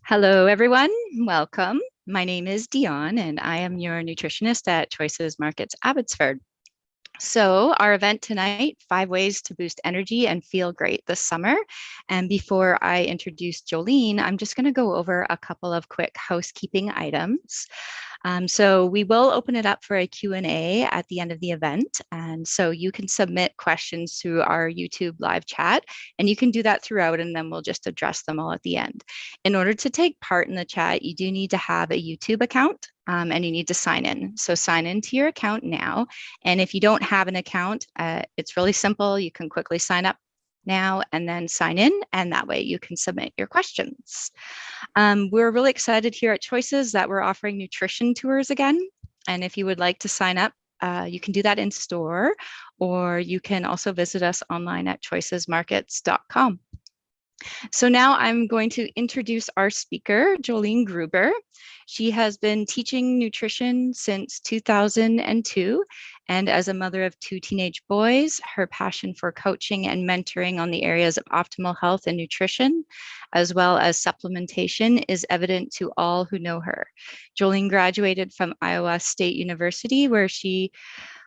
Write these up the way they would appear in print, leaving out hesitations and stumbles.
Hello, everyone. Welcome. My name is Dion, and I am your nutritionist at Choices Markets Abbotsford. So, our event tonight, 5 ways to boost energy and feel great this summer. And before I introduce Joleen, I'm just going to go over a couple of quick housekeeping items. So we will open it up for a Q&A at the end of the event. And so you can submit questions through our YouTube live chat, and you can do that throughout, and then we'll just address them all at the end. In order to take part in the chat, you do need to have a YouTube account. And you need to sign in. So sign into your account now. And if you don't have an account, it's really simple. You can quickly sign up now and then sign in, and that way you can submit your questions. We're really excited here at Choices that we're offering nutrition tours again. And if you would like to sign up, you can do that in store, or you can also visit us online at choicesmarkets.com. So now I'm going to introduce our speaker, Joleen Gruber. She has been teaching nutrition since 2002, and as a mother of 2 teenage boys, her passion for coaching and mentoring on the areas of optimal health and nutrition, as well as supplementation, is evident to all who know her. Joleen graduated from Iowa State University, where she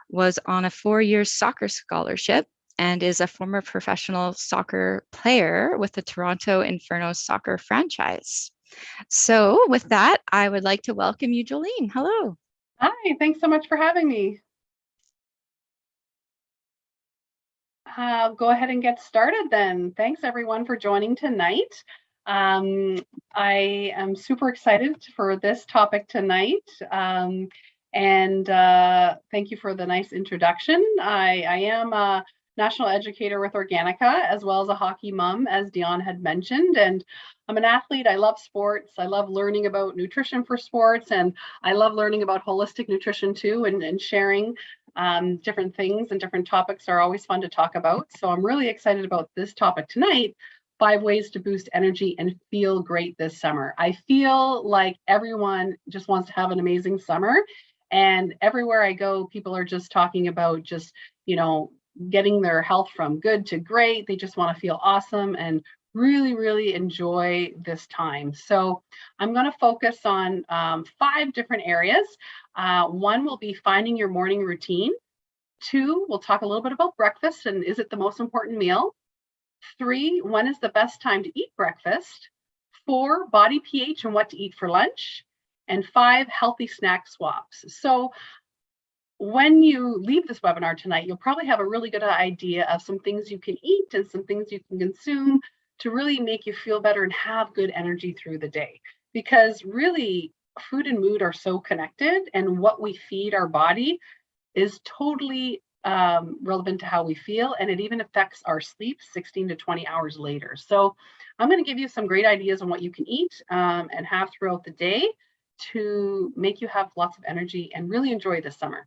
was on a 4-year soccer scholarship, and is a former professional soccer player with the Toronto Inferno Soccer Franchise. So with that, I would like to welcome you, Joleen. Hello. Hi, thanks so much for having me. Go ahead and get started then. Thanks everyone for joining tonight. I am super excited for this topic tonight. And thank you for the nice introduction. I am a national educator with Organica, as well as a hockey mom, as Dion had mentioned. And I'm an athlete. I love sports. I love learning about nutrition for sports. And I love learning about holistic nutrition too, and sharing different things and different topics are always fun to talk about. So I'm really excited about this topic tonight. 5 ways to boost energy and feel great this summer. I feel like everyone just wants to have an amazing summer. And everywhere I go, people are just talking about just, getting their health from good to great. They just want to feel awesome and really, really enjoy this time. So I'm going to focus on 5 different areas. 1 will be finding your morning routine. 2, we'll talk a little bit about breakfast and is it the most important meal? 3, when is the best time to eat breakfast? 4, body pH and what to eat for lunch. And 5, healthy snack swaps. So when you leave this webinar tonight, you'll probably have a really good idea of some things you can eat and some things you can consume to really make you feel better and have good energy through the day. Because really, food and mood are so connected, and what we feed our body is totally relevant to how we feel, and it even affects our sleep 16 to 20 hours later. So I'm going to give you some great ideas on what you can eat and have throughout the day to make you have lots of energy and really enjoy this summer.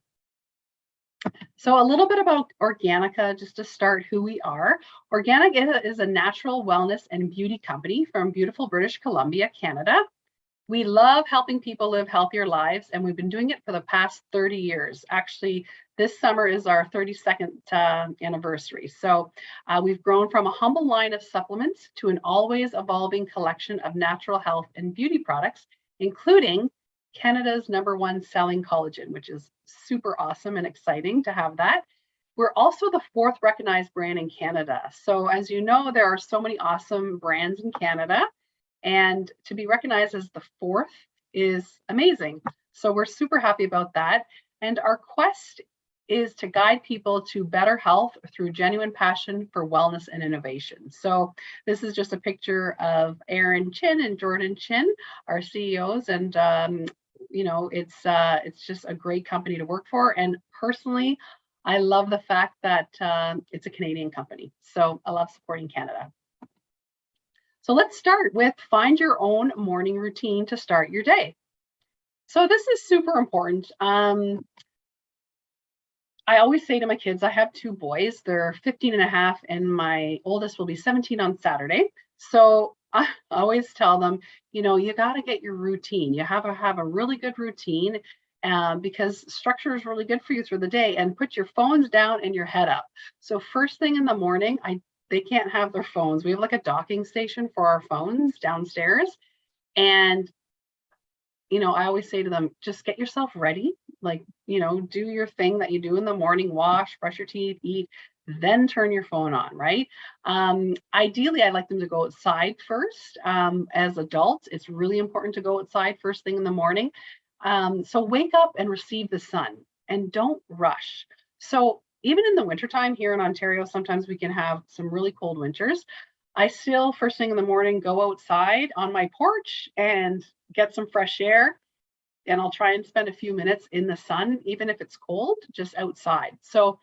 So a little bit about Organica, just to start who we are. Organica is a natural wellness and beauty company from beautiful British Columbia, Canada. We love helping people live healthier lives, and we've been doing it for the past 30 years. Actually, this summer is our 32nd anniversary. So we've grown from a humble line of supplements to an always evolving collection of natural health and beauty products, including Canada's #1 selling collagen, which is super awesome and exciting to have that. We're also the 4th recognized brand in Canada. So as you know, there are so many awesome brands in Canada, and to be recognized as the 4th is amazing. So we're super happy about that. And our quest is to guide people to better health through genuine passion for wellness and innovation. So this is just a picture of Aaron Chin and Jordan Chin, our CEOs, and it's just a great company to work for. And personally, I love the fact that it's a Canadian company. So I love supporting Canada. So let's start with find your own morning routine to start your day. So this is super important. I always say to my kids, I have 2 boys, they're 15 and a half, and my oldest will be 17 on Saturday. So I always tell them, you got to get your routine. You have to have a really good routine because structure is really good for you through the day, and put your phones down and your head up. So first thing in the morning, they can't have their phones. We have like a docking station for our phones downstairs. And, I always say to them, just get yourself ready. Like, do your thing that you do in the morning, wash, brush your teeth, eat, then turn your phone on, right? Ideally, I'd like them to go outside first. As adults, it's really important to go outside first thing in the morning. So wake up and receive the sun and don't rush. So even in the wintertime here in Ontario, sometimes we can have some really cold winters. I still, first thing in the morning, go outside on my porch and get some fresh air. And I'll try and spend a few minutes in the sun, even if it's cold, just outside. So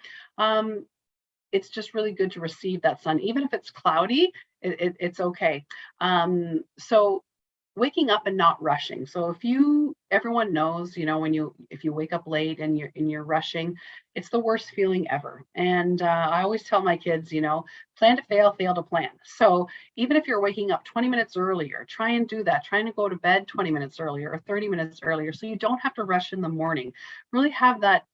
it's just really good to receive that sun. Even if it's cloudy, it's okay. So waking up and not rushing. So everyone knows, if you wake up late and you're rushing, it's the worst feeling ever. And I always tell my kids, plan to fail, fail to plan. So even if you're waking up 20 minutes earlier, try and do that. Trying to go to bed 20 minutes earlier or 30 minutes earlier, so you don't have to rush in the morning. Really have that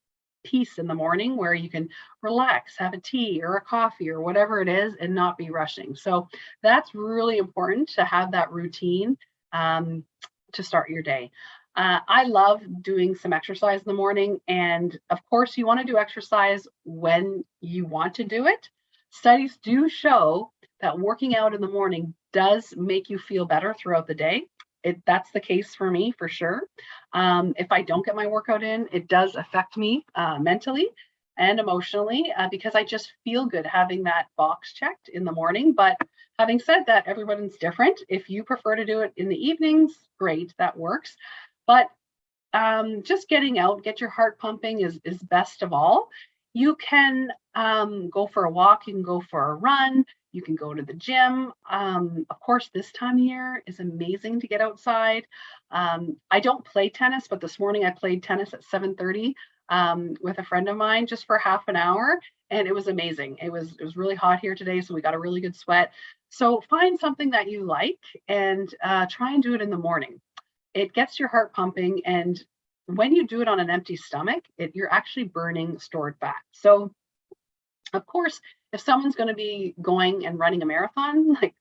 peace in the morning where you can relax, have a tea or a coffee or whatever it is, and not be rushing. So that's really important, to have that routine to start your day. I love doing some exercise in the morning. And of course, you want to do exercise when you want to do it. Studies do show that working out in the morning does make you feel better throughout the day. That's the case for me, for sure. If I don't get my workout in, it does affect me mentally and emotionally, because I just feel good having that box checked in the morning. But having said that, everyone's different. If you prefer to do it in the evenings, great, that works. But just getting out, get your heart pumping is best of all. You can go for a walk, you can go for a run, you can go to the gym. Of course, this time of year is amazing to get outside. I don't play tennis, but this morning I played tennis at 7:30 with a friend of mine, just for half an hour, and it was amazing. It was really hot here today, so we got a really good sweat. So find something that you like and try and do it in the morning. It gets your heart pumping, and when you do it on an empty stomach, you're actually burning stored fat. So of course, if someone's going to be going and running a marathon, like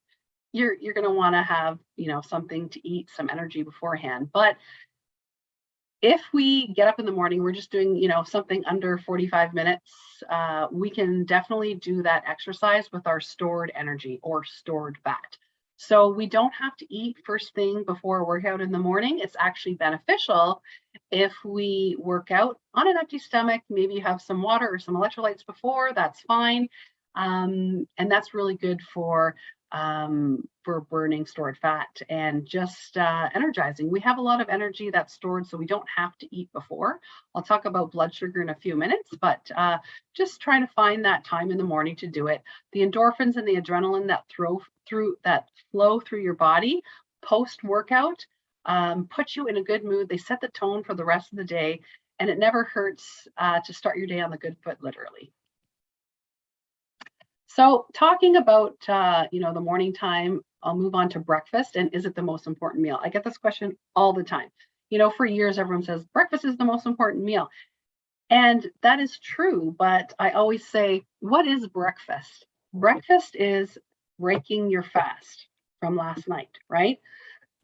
you're going to want to have, something to eat, some energy beforehand. But if we get up in the morning, we're just doing, something under 45 minutes, we can definitely do that exercise with our stored energy or stored fat. So we don't have to eat first thing before a workout in the morning. It's actually beneficial if we work out on an empty stomach. Maybe you have some water or some electrolytes before, that's fine. And that's really good for burning stored fat and just energizing. We have a lot of energy that's stored, so we don't have to eat before. I'll talk about blood sugar in a few minutes, but just trying to find that time in the morning to do it. The endorphins and the adrenaline that flow through your body post-workout put you in a good mood. They set the tone for the rest of the day, and it never hurts to start your day on the good foot, literally. So talking about, the morning time, I'll move on to breakfast. And is it the most important meal? I get this question all the time. For years, everyone says breakfast is the most important meal. And that is true. But I always say, what is breakfast? Breakfast is breaking your fast from last night, right?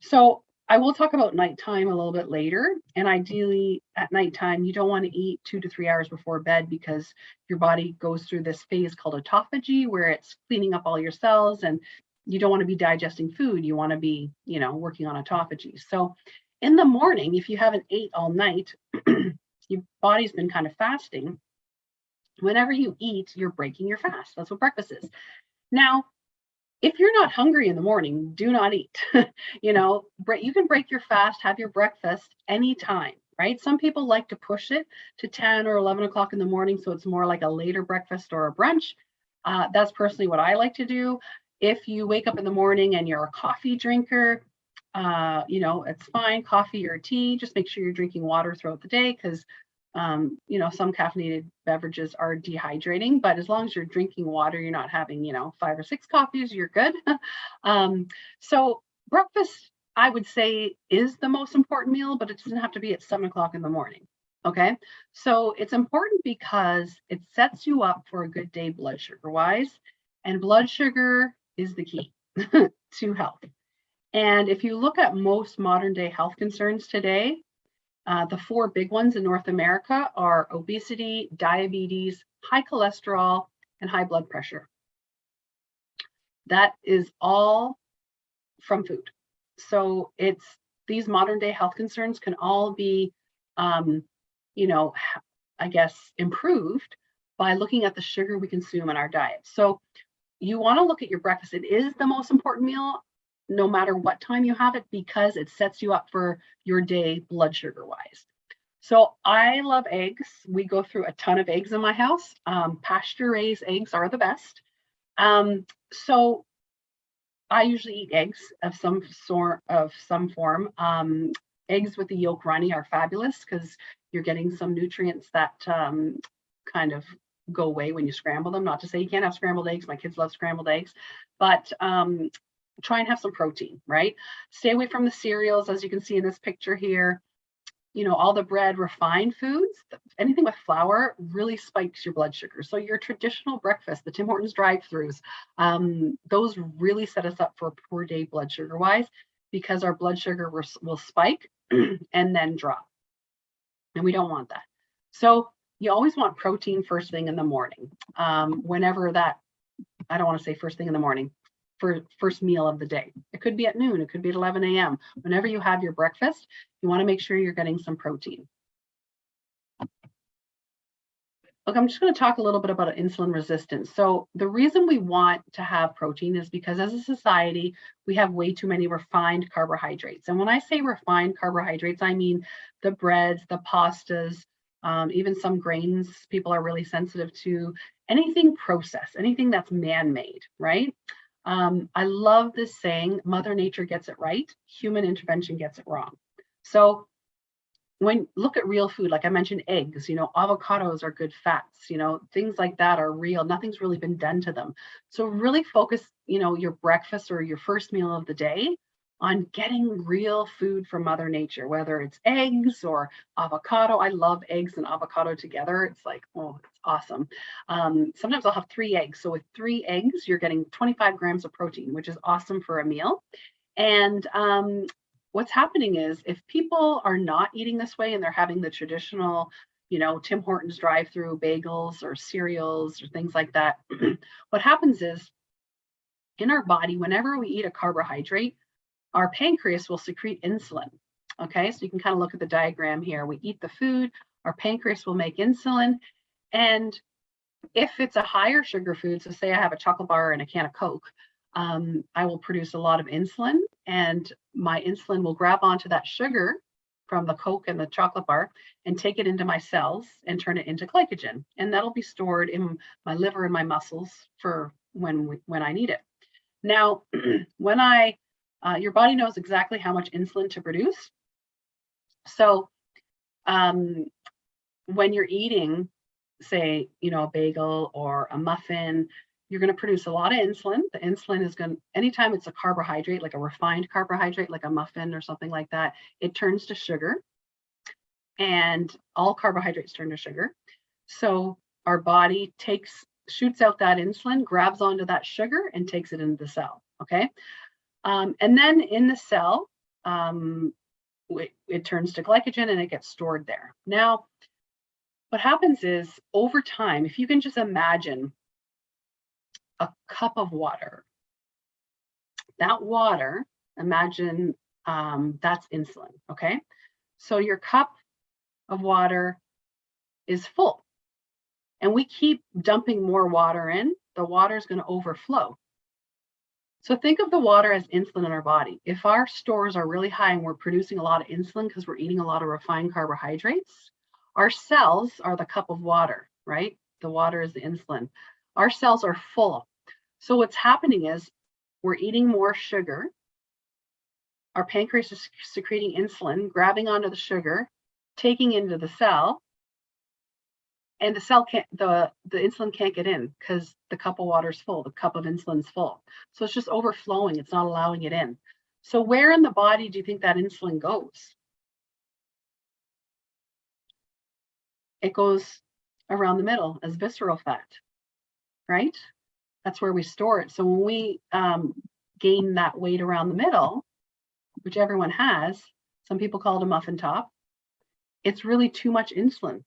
So I will talk about nighttime a little bit later. And ideally at nighttime, you don't want to eat 2 to 3 hours before bed, because your body goes through this phase called autophagy, where it's cleaning up all your cells, and you don't want to be digesting food. You want to be, working on autophagy. So in the morning, if you haven't ate all night, your body's been kind of fasting. Whenever you eat, you're breaking your fast. That's what breakfast is. Now, if you're not hungry in the morning, do not eat. You can break your fast, have your breakfast anytime, right? Some people like to push it to 10 or 11 o'clock in the morning, so it's more like a later breakfast or a brunch. That's personally what I like to do. If you wake up in the morning and you're a coffee drinker, it's fine, coffee or tea. Just make sure you're drinking water throughout the day, because some caffeinated beverages are dehydrating, but as long as you're drinking water, you're not having, 5 or 6 coffees, you're good. So breakfast, I would say, is the most important meal, but it doesn't have to be at 7 o'clock in the morning. Okay. So it's important because it sets you up for a good day blood sugar wise, and blood sugar is the key to health. And if you look at most modern day health concerns today, the 4 big ones in North America are obesity, diabetes, high cholesterol, and high blood pressure. That is all from food. So these modern day health concerns can all be, you know, I guess, improved by looking at the sugar we consume in our diet. So you want to look at your breakfast. It is the most important meal, no matter what time you have it, because it sets you up for your day blood sugar wise. So I love eggs. We go through a ton of eggs in my house. Pasture raised eggs are the best. So I usually eat eggs of some form. Eggs with the yolk runny are fabulous because you're getting some nutrients that kind of go away when you scramble them. Not to say you can't have scrambled eggs. My kids love scrambled eggs, but try and have some protein, right? Stay away from the cereals, as you can see in this picture here. You know, all the bread, refined foods, anything with flour really spikes your blood sugar. So your traditional breakfast, the Tim Hortons drive-thrus, those really set us up for a poor day blood sugar wise, because our blood sugar will spike and then drop. And we don't want that. So you always want protein first thing in the morning. Whenever that, I don't want to say first thing in the morning, for first meal of the day. It could be at noon, it could be at 11 a.m. Whenever you have your breakfast, you want to make sure you're getting some protein. Look, I'm just going to talk a little bit about insulin resistance. So the reason we want to have protein is because as a society, we have way too many refined carbohydrates. And when I say refined carbohydrates, I mean the breads, the pastas, even some grains people are really sensitive to, anything processed, anything that's man-made, right? I love this saying, Mother Nature gets it right, human intervention gets it wrong. So when look at real food, like I mentioned, eggs, you know, avocados are good fats, you know, things like that are real. Nothing's really been done to them. So really focus, you know, your breakfast or your first meal of the day on getting real food from Mother Nature, whether it's eggs or avocado. I love eggs and avocado together. It's like, oh, it's awesome. Sometimes I'll have 3 eggs. So with 3 eggs, you're getting 25 grams of protein, which is awesome for a meal. And what's happening is if people are not eating this way and they're having the traditional, you know, Tim Hortons drive-through bagels or cereals or things like that, what happens is in our body, whenever we eat a carbohydrate, our pancreas will secrete insulin. Okay, so you can kind of look at the diagram here. We eat the food, our pancreas will make insulin. And if it's a higher sugar food, so say I have a chocolate bar and a can of Coke, I will produce a lot of insulin, and my insulin will grab onto that sugar from the Coke and the chocolate bar and take it into my cells and turn it into glycogen. And that'll be stored in my liver and my muscles for when I need it. Now, when your body knows exactly how much insulin to produce. So when you're eating, say, you know, a bagel or a muffin, you're going to produce a lot of insulin. The insulin is going to, anytime it's a carbohydrate, like a refined carbohydrate, like a muffin or something like that, it turns to sugar. And all carbohydrates turn to sugar. So our body shoots out that insulin, grabs onto that sugar and takes it into the cell. Okay. And then in the cell, it turns to glycogen and it gets stored there. Now, what happens is over time, if you can just imagine a cup of water, that water, imagine that's insulin, okay? So your cup of water is full and we keep dumping more water in, the water is going to overflow. So think of the water as insulin in our body. If our stores are really high and we're producing a lot of insulin because we're eating a lot of refined carbohydrates, our cells are the cup of water, right? The water is the insulin. Our cells are full. So what's happening is we're eating more sugar. Our pancreas is secreting insulin, grabbing onto the sugar, taking into the cell, and the cell can't, the insulin can't get in because the cup of water is full, the cup of insulin is full. So it's just overflowing, it's not allowing it in. So where in the body do you think that insulin goes? It goes around the middle as visceral fat, right? That's where we store it. So when we gain that weight around the middle, which everyone has, some people call it a muffin top, it's really too much insulin.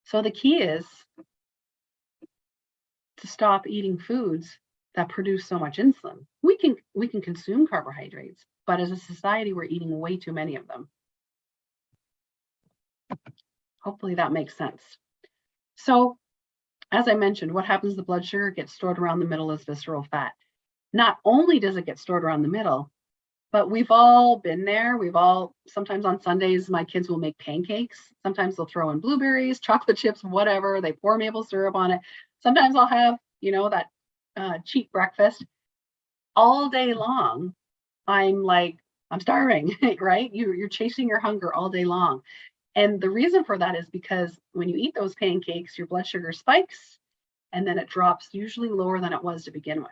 So the key is to stop eating foods that produce so much insulin. We can consume carbohydrates, but as a society, we're eating way too many of them. Hopefully that makes sense. So as I mentioned, what happens to the blood sugar gets stored around the middle as visceral fat. Not only does it get stored around the middle, but we've all been there. Sometimes on Sundays, my kids will make pancakes. Sometimes they'll throw in blueberries, chocolate chips, whatever. They pour maple syrup on it. Sometimes I'll have, that cheap breakfast. All day long, I'm starving, right? You're chasing your hunger all day long. And the reason for that is because when you eat those pancakes, your blood sugar spikes and then it drops usually lower than it was to begin with.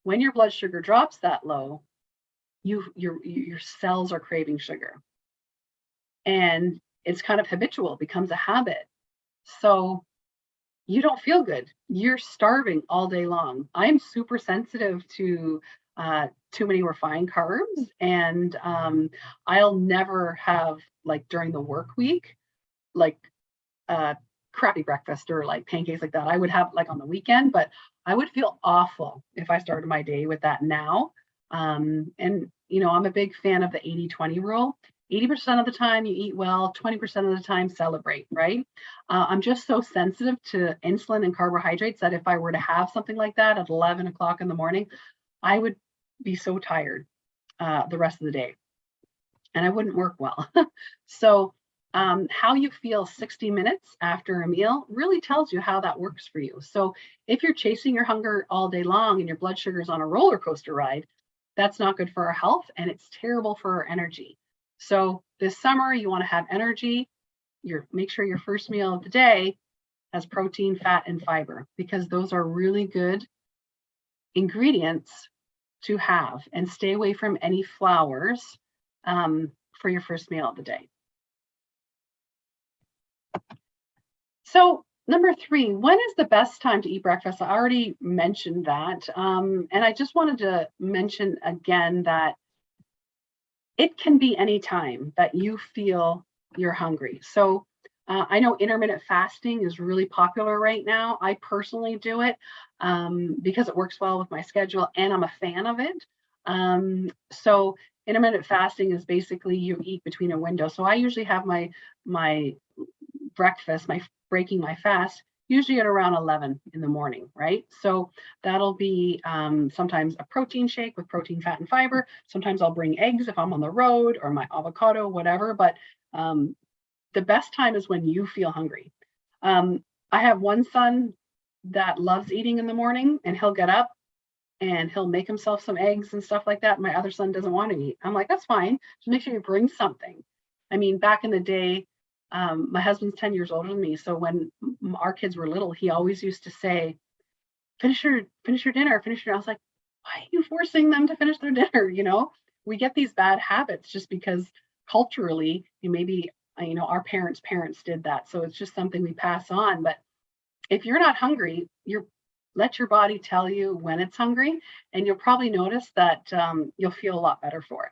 When your blood sugar drops that low, your cells are craving sugar. And it's kind of habitual, becomes a habit. So you don't feel good. You're starving all day long. I'm super sensitive to too many refined carbs, and I'll never have, like, during the work week, like crappy breakfast or like pancakes like that. I would have like on the weekend, but I would feel awful if I started my day with that now. And I'm a big fan of the 80-20 rule. 80% of the time you eat well, 20% of the time celebrate, right? I'm just so sensitive to insulin and carbohydrates that if I were to have something like that at 11 o'clock in the morning, I would be so tired the rest of the day and I wouldn't work well. So how you feel 60 minutes after a meal really tells you how that works for you. So if you're chasing your hunger all day long and your blood sugar is on a roller coaster ride, that's not good for our health and it's terrible for our energy. So this summer, you want to have energy. Make sure your first meal of the day has protein, fat, and fiber, because those are really good ingredients to have, and stay away from any flours for your first meal of the day. So number 3, when is the best time to eat breakfast? I already mentioned that. And I just wanted to mention again that it can be any time that you feel you're hungry. So I know intermittent fasting is really popular right now. I personally do it because it works well with my schedule and I'm a fan of it. So intermittent fasting is basically you eat between a window. So I usually have my breakfast, breaking my fast, usually at around 11 in the morning, right? So that'll be sometimes a protein shake with protein, fat, and fiber. Sometimes I'll bring eggs if I'm on the road, or my avocado, whatever. But the best time is when you feel hungry. I have one son that loves eating in the morning, and he'll get up and he'll make himself some eggs and stuff like that. My other son doesn't want to eat. I'm like, that's fine. Just make sure you bring something. I mean, back in the day, my husband's 10 years older than me. So when our kids were little, he always used to say, finish your dinner, I was like, why are you forcing them to finish their dinner? We get these bad habits just because culturally, our parents did that. So it's just something we pass on. But if you're not hungry, let your body tell you when it's hungry, and you'll probably notice that you'll feel a lot better for it.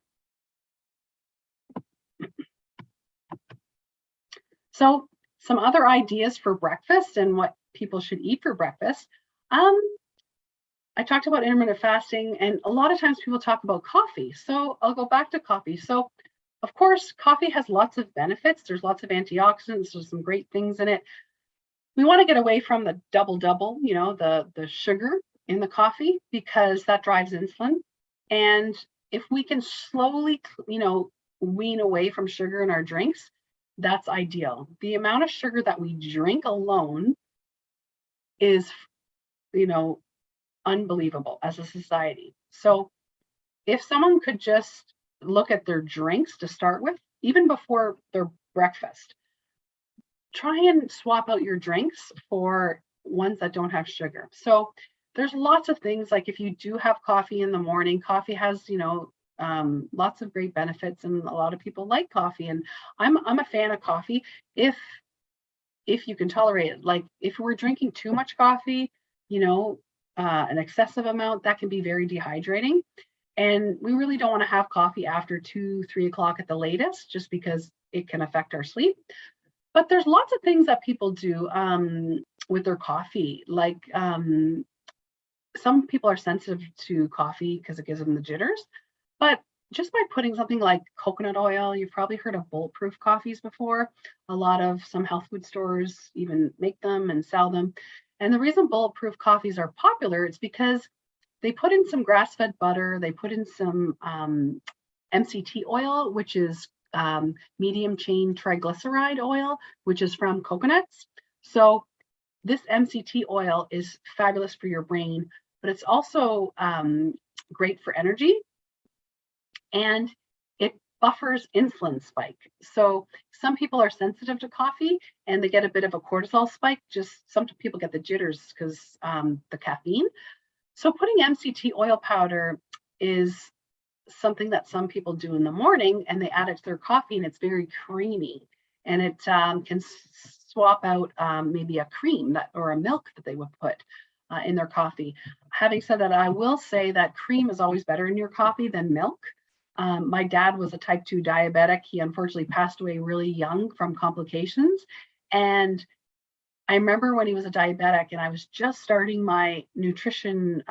So some other ideas for breakfast and what people should eat for breakfast. I talked about intermittent fasting, and a lot of times people talk about coffee. So I'll go back to coffee. So of course, coffee has lots of benefits. There's lots of antioxidants. There's some great things in it. We want to get away from the double, the sugar in the coffee, because that drives insulin. And if we can slowly, wean away from sugar in our drinks, that's ideal. The amount of sugar that we drink alone is, unbelievable as a society. So if someone could just look at their drinks to start with, even before their breakfast, try and swap out your drinks for ones that don't have sugar. So there's lots of things, like if you do have coffee in the morning, coffee has, lots of great benefits, and a lot of people like coffee, and I'm a fan of coffee if you can tolerate it. Like if we're drinking too much coffee, an excessive amount, that can be very dehydrating. And we really don't want to have coffee after 2, 3 o'clock at the latest, just because it can affect our sleep. But there's lots of things that people do with their coffee. Like some people are sensitive to coffee because it gives them the jitters. But just by putting something like coconut oil, you've probably heard of Bulletproof Coffees before. Some health food stores even make them and sell them. And the reason Bulletproof Coffees are popular is because they put in some grass-fed butter, they put in some MCT oil, which is medium chain triglyceride oil, which is from coconuts. So this MCT oil is fabulous for your brain, but it's also great for energy, and it buffers insulin spike. So some people are sensitive to coffee and they get a bit of a cortisol spike. Just some people get the jitters because the caffeine. So putting MCT oil powder is something that some people do in the morning, and they add it to their coffee, and it's very creamy, and it can swap out maybe a cream or a milk that they would put in their coffee. Having said that, I will say that cream is always better in your coffee than milk. My dad was a type 2 diabetic. He unfortunately passed away really young from complications. And I remember when he was a diabetic and I was just starting my nutrition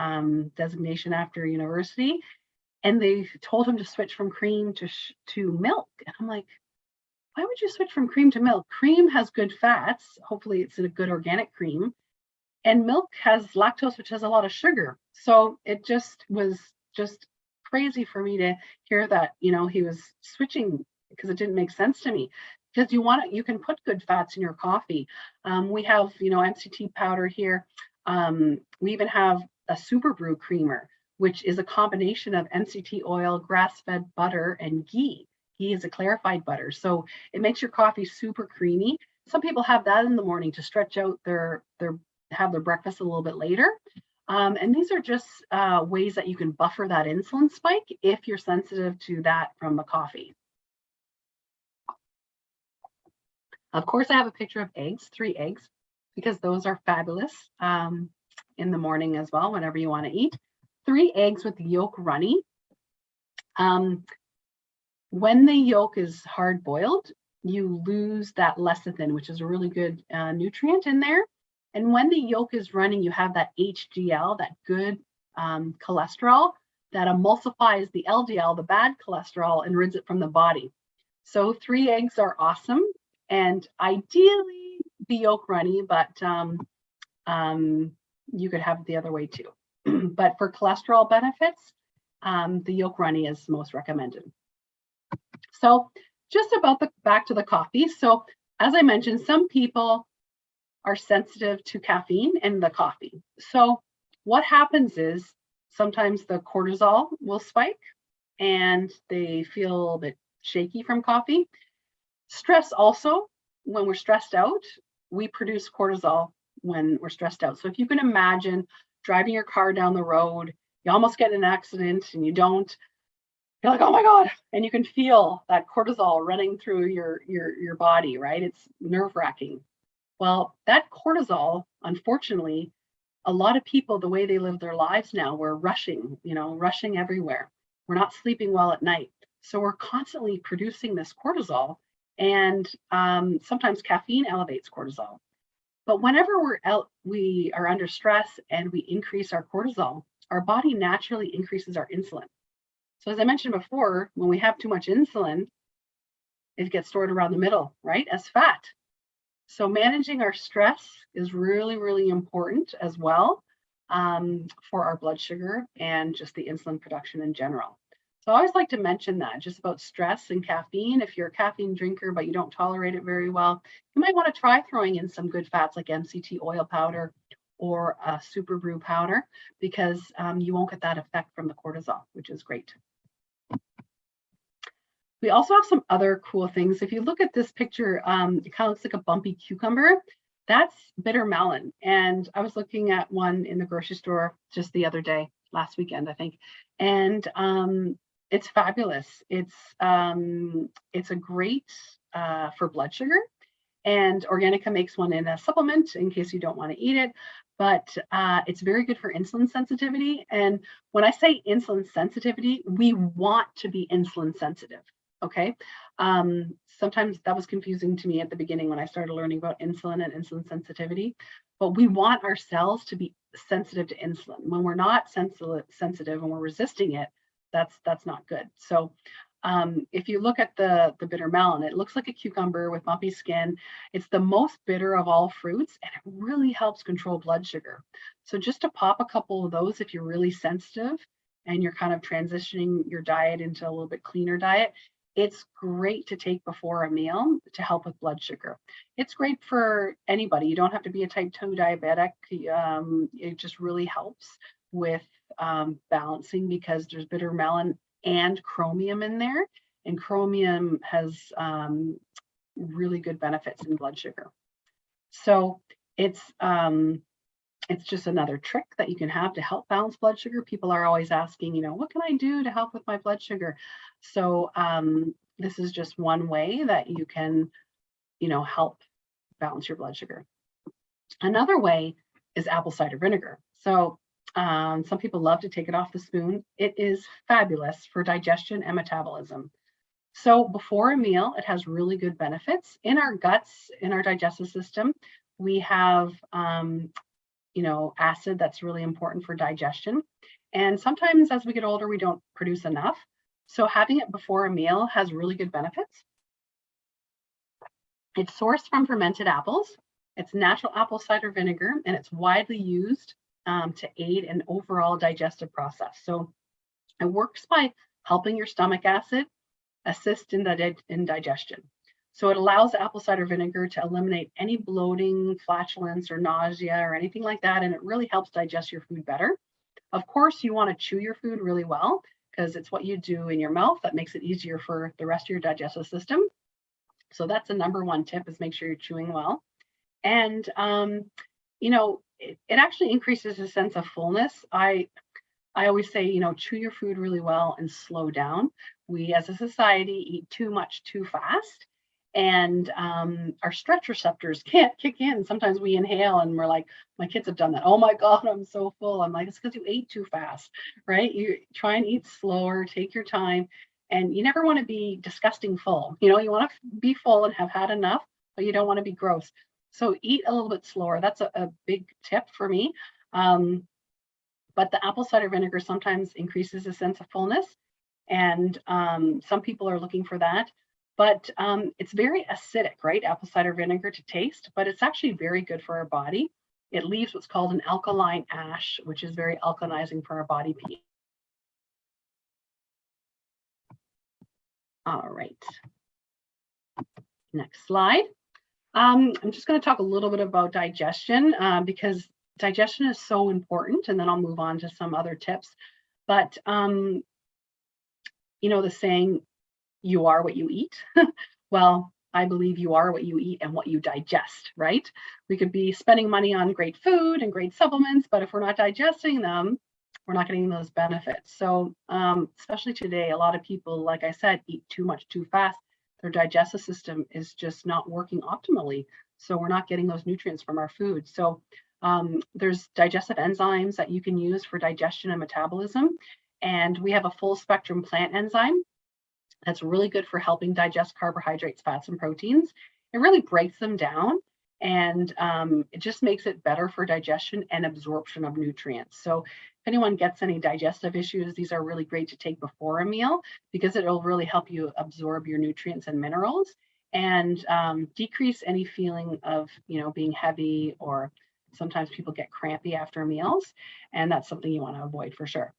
designation after university, and they told him to switch from cream to milk. And I'm like, why would you switch from cream to milk? Cream has good fats. Hopefully it's a good organic cream. And milk has lactose, which has a lot of sugar. So it just was just crazy for me to hear that, he was switching, because it didn't make sense to me. Because you can put good fats in your coffee. We have, MCT powder here. We even have a super brew creamer, which is a combination of MCT oil, grass-fed butter, and ghee. Ghee is a clarified butter. So it makes your coffee super creamy. Some people have that in the morning to stretch out have their breakfast a little bit later. And these are just ways that you can buffer that insulin spike if you're sensitive to that from the coffee. Of course, I have a picture of eggs, 3 eggs, because those are fabulous in the morning as well, whenever you want to eat. 3 eggs with the yolk runny. When the yolk is hard boiled, you lose that lecithin, which is a really good nutrient in there. And when the yolk is running, you have that HDL, that good cholesterol that emulsifies the LDL, the bad cholesterol, and rids it from the body. So 3 eggs are awesome. And ideally the yolk runny, but you could have it the other way too. But for cholesterol benefits, the yolk runny is most recommended. So just about back to the coffee. So as I mentioned, some people are sensitive to caffeine and the coffee. So what happens is sometimes the cortisol will spike and they feel a bit shaky from coffee. Stress also, when we're stressed out, we produce cortisol when we're stressed out. So if you can imagine driving your car down the road, you almost get in an accident and you don't, you're like, oh my God. And you can feel that cortisol running through your body, right? It's nerve-wracking. Well, that cortisol, unfortunately, a lot of people, the way they live their lives now, we're rushing everywhere. We're not sleeping well at night. So we're constantly producing this cortisol, and sometimes caffeine elevates cortisol. But whenever we are under stress and we increase our cortisol, our body naturally increases our insulin. So as I mentioned before, when we have too much insulin, it gets stored around the middle, right, as fat. So managing our stress is really, really important as well for our blood sugar and just the insulin production in general. So I always like to mention that just about stress and caffeine. If you're a caffeine drinker, but you don't tolerate it very well, you might want to try throwing in some good fats like MCT oil powder or a super brew powder, because you won't get that effect from the cortisol, which is great. We also have some other cool things. If you look at this picture, it kind of looks like a bumpy cucumber. That's bitter melon. And I was looking at one in the grocery store just the other day, last weekend, I think. And it's fabulous. It's a great for blood sugar. And Organica makes one in a supplement in case you don't want to eat it. But it's very good for insulin sensitivity. And when I say insulin sensitivity, we want to be insulin sensitive. Okay. Sometimes that was confusing to me at the beginning when I started learning about insulin and insulin sensitivity. But we want our cells to be sensitive to insulin. When we're not sensitive and we're resisting it, that's not good. So if you look at the bitter melon, it looks like a cucumber with bumpy skin. It's the most bitter of all fruits, and it really helps control blood sugar. So just to pop a couple of those if you're really sensitive and you're kind of transitioning your diet into a little bit cleaner diet, it's great to take before a meal to help with blood sugar. It's great for anybody. You don't have to be a type 2 diabetic. It just really helps with balancing, because there's bitter melon and chromium in there, and chromium has really good benefits in blood sugar. So it's just another trick that you can have to help balance blood sugar. People are always asking, what can I do to help with my blood sugar? So this is just one way that you can, help balance your blood sugar. Another way is apple cider vinegar. So some people love to take it off the spoon. It is fabulous for digestion and metabolism. So before a meal, it has really good benefits. In our guts, in our digestive system, we have acid that's really important for digestion. And sometimes as we get older, we don't produce enough. So having it before a meal has really good benefits. It's sourced from fermented apples. It's natural apple cider vinegar, and it's widely used to aid an overall digestive process. So it works by helping your stomach acid assist in digestion. So it allows apple cider vinegar to eliminate any bloating, flatulence, or nausea, or anything like that, and it really helps digest your food better. Of course, you want to chew your food really well, because it's what you do in your mouth that makes it easier for the rest of your digestive system. So that's the number one tip, is make sure you're chewing well. And it actually increases a sense of fullness. I always say, chew your food really well and slow down. We as a society eat too much too fast, and our stretch receptors can't kick in. Sometimes we inhale and we're like, my kids have done that. Oh my God, I'm so full. I'm like, it's because you ate too fast, right? You try and eat slower, take your time, and you never want to be disgusting full. You want to be full and have had enough, but you don't want to be gross. So eat a little bit slower. That's a big tip for me. But the apple cider vinegar sometimes increases a sense of fullness, and some people are looking for that. But it's very acidic, right? Apple cider vinegar to taste, but it's actually very good for our body. It leaves what's called an alkaline ash, which is very alkalizing for our body pH. All right. Next slide. I'm just going to talk a little bit about digestion because digestion is so important, and then I'll move on to some other tips. But, the saying, you are what you eat. Well, I believe you are what you eat and what you digest, right? We could be spending money on great food and great supplements, but if we're not digesting them, we're not getting those benefits. So especially today, a lot of people, like I said, eat too much too fast. Their digestive system is just not working optimally. So we're not getting those nutrients from our food. So there's digestive enzymes that you can use for digestion and metabolism. And we have a full spectrum plant enzyme that's really good for helping digest carbohydrates, fats, and proteins. It really breaks them down, and it just makes it better for digestion and absorption of nutrients. So if anyone gets any digestive issues, these are really great to take before a meal, because it'll really help you absorb your nutrients and minerals, and decrease any feeling of being heavy, or sometimes people get crampy after meals, and that's something you want to avoid for sure.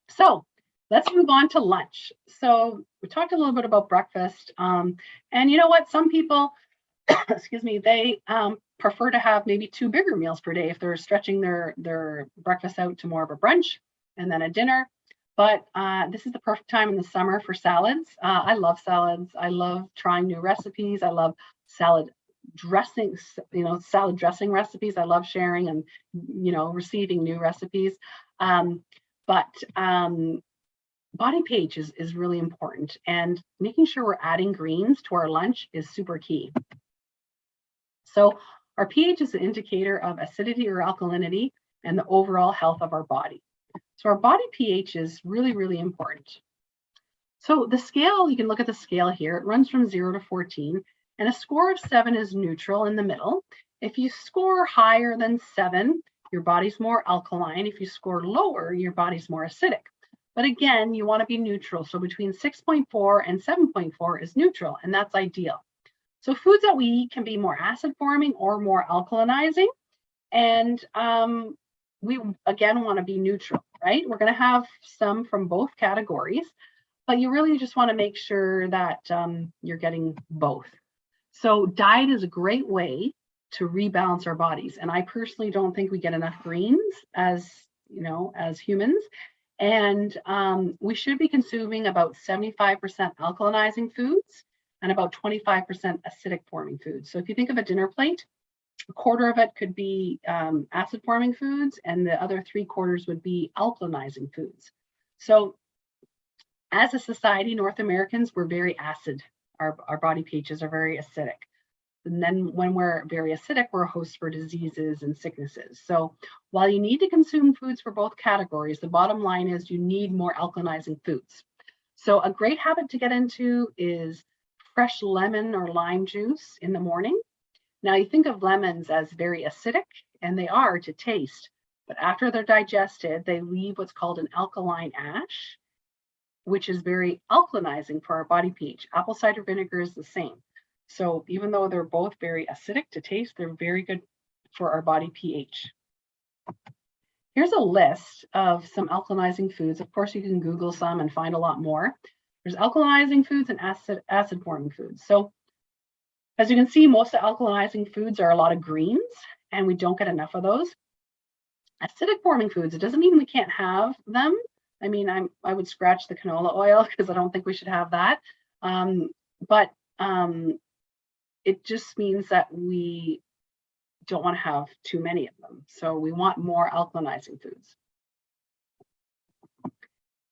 So let's move on to lunch. So we talked a little bit about breakfast, and you know what? Some people, excuse me, they prefer to have maybe 2 bigger meals per day if they're stretching their breakfast out to more of a brunch and then a dinner. But this is the perfect time in the summer for salads. I love salads. I love trying new recipes. I love salad dressings, salad dressing recipes. I love sharing and, receiving new recipes. But body pH is really important, and making sure we're adding greens to our lunch is super key. So our pH is an indicator of acidity or alkalinity and the overall health of our body. So our body pH is really, really important. So the scale, you can look at the scale here, it runs from 0 to 14, and a score of 7 is neutral in the middle. If you score higher than 7, your body's more alkaline. If you score lower, your body's more acidic. But again, you want to be neutral. So between 6.4 and 7.4 is neutral, and that's ideal. So foods that we eat can be more acid forming or more alkalinizing. And we, again, want to be neutral, right? We're going to have some from both categories, but you really just want to make sure that you're getting both. So diet is a great way to rebalance our bodies. And I personally don't think we get enough greens as humans. And we should be consuming about 75% alkalinizing foods and about 25% acidic forming foods. So if you think of a dinner plate, a quarter of it could be acid forming foods, and the other 3/4 would be alkalinizing foods. So as a society, North Americans, we're very acid. Our body pHs are very acidic. And then when we're very acidic, we're a host for diseases and sicknesses. So while you need to consume foods for both categories, the bottom line is you need more alkalinizing foods. So a great habit to get into is fresh lemon or lime juice in the morning. Now you think of lemons as very acidic, and they are to taste, but after they're digested, they leave what's called an alkaline ash, which is very alkalinizing for our body pH. Apple cider vinegar is the same. So even though they're both very acidic to taste, they're very good for our body pH. Here's a list of some alkalinizing foods. Of course, you can Google some and find a lot more. There's alkalinizing foods and acid forming foods. So as you can see, most of the alkalinizing foods are a lot of greens, and we don't get enough of those. Acidic forming foods, it doesn't mean we can't have them. I mean, I would scratch the canola oil because I don't think we should have that. But it just means that we don't want to have too many of them. So we want more alkalinizing foods.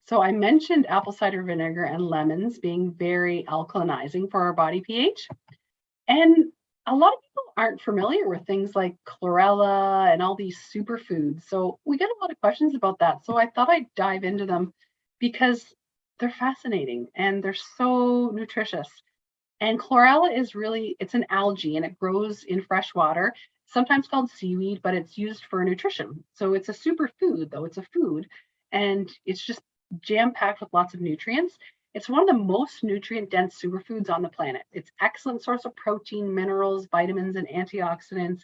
So I mentioned apple cider vinegar and lemons being very alkalinizing for our body pH. And a lot of people aren't familiar with things like chlorella and all these superfoods. So we get a lot of questions about that. So I thought I'd dive into them because they're fascinating and they're so nutritious. And chlorella is really, it's an algae and it grows in fresh water, sometimes called seaweed, but it's used for nutrition. So it's a superfood, though it's a food, and it's just jam-packed with lots of nutrients. It's one of the most nutrient-dense superfoods on the planet. It's an excellent source of protein, minerals, vitamins, and antioxidants.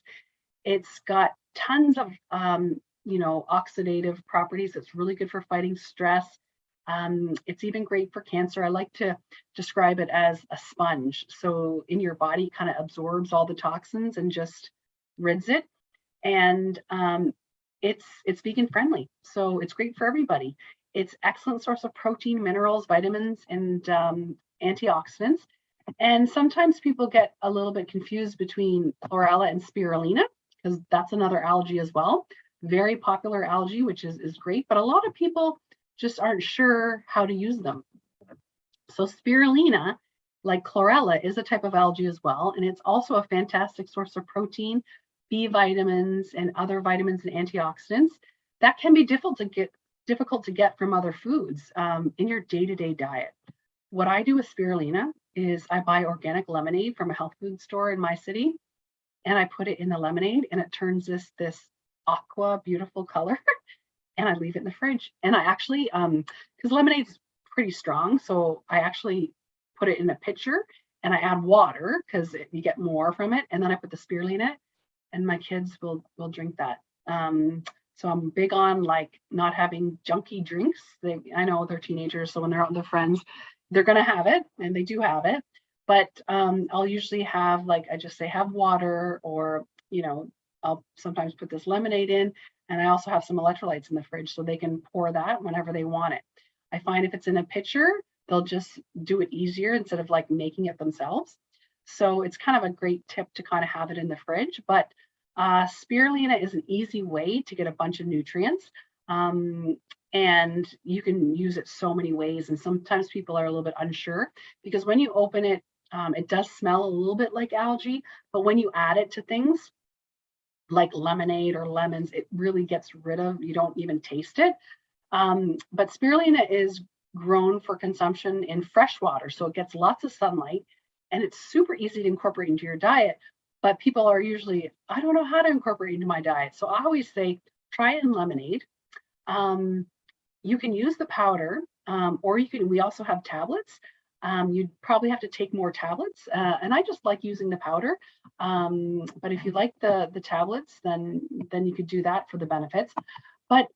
It's got tons of, oxidative properties. It's really good for fighting stress. It's even great for cancer. I like to describe it as a sponge. So in your body, kind of absorbs all the toxins and just rids it. And it's vegan friendly. So it's great for everybody. It's excellent source of protein, minerals, vitamins, and antioxidants. And sometimes people get a little bit confused between chlorella and spirulina, because that's another algae as well. Very popular algae, which is great, but a lot of people just aren't sure how to use them. So spirulina, like chlorella, is a type of algae as well, and it's also a fantastic source of protein, B vitamins, and other vitamins and antioxidants that can be difficult to get from other foods in your day-to-day diet. What I do with spirulina is I buy organic lemonade from a health food store in my city, and I put it in the lemonade, and it turns this aqua beautiful color. And I leave it in the fridge. And I actually, because lemonade's pretty strong, so I actually put it in a pitcher and I add water because you get more from it. And then I put the spirulina in it, and my kids will drink that. So I'm big on like not having junky drinks. I know they're teenagers, so when they're out with their friends, they're gonna have it, and they do have it. But I'll usually have, like, I just say have water, or I'll sometimes put this lemonade in. And I also have some electrolytes in the fridge, so they can pour that whenever they want it. I find if it's in a pitcher, they'll just do it easier instead of like making it themselves. So it's kind of a great tip to kind of have it in the fridge. But spirulina is an easy way to get a bunch of nutrients. And you can use it so many ways. And sometimes people are a little bit unsure because when you open it, it does smell a little bit like algae, but when you add it to things like lemonade or lemons, it really gets rid of, you don't even taste it. But spirulina is grown for consumption in fresh water, so it gets lots of sunlight and it's super easy to incorporate into your diet. But people are usually, I don't know how to incorporate it into my diet. So I always say, try it in lemonade. You can use the powder, or we also have tablets. You'd probably have to take more tablets. And I just like using the powder. But if you like the tablets, then you could do that for the benefits. But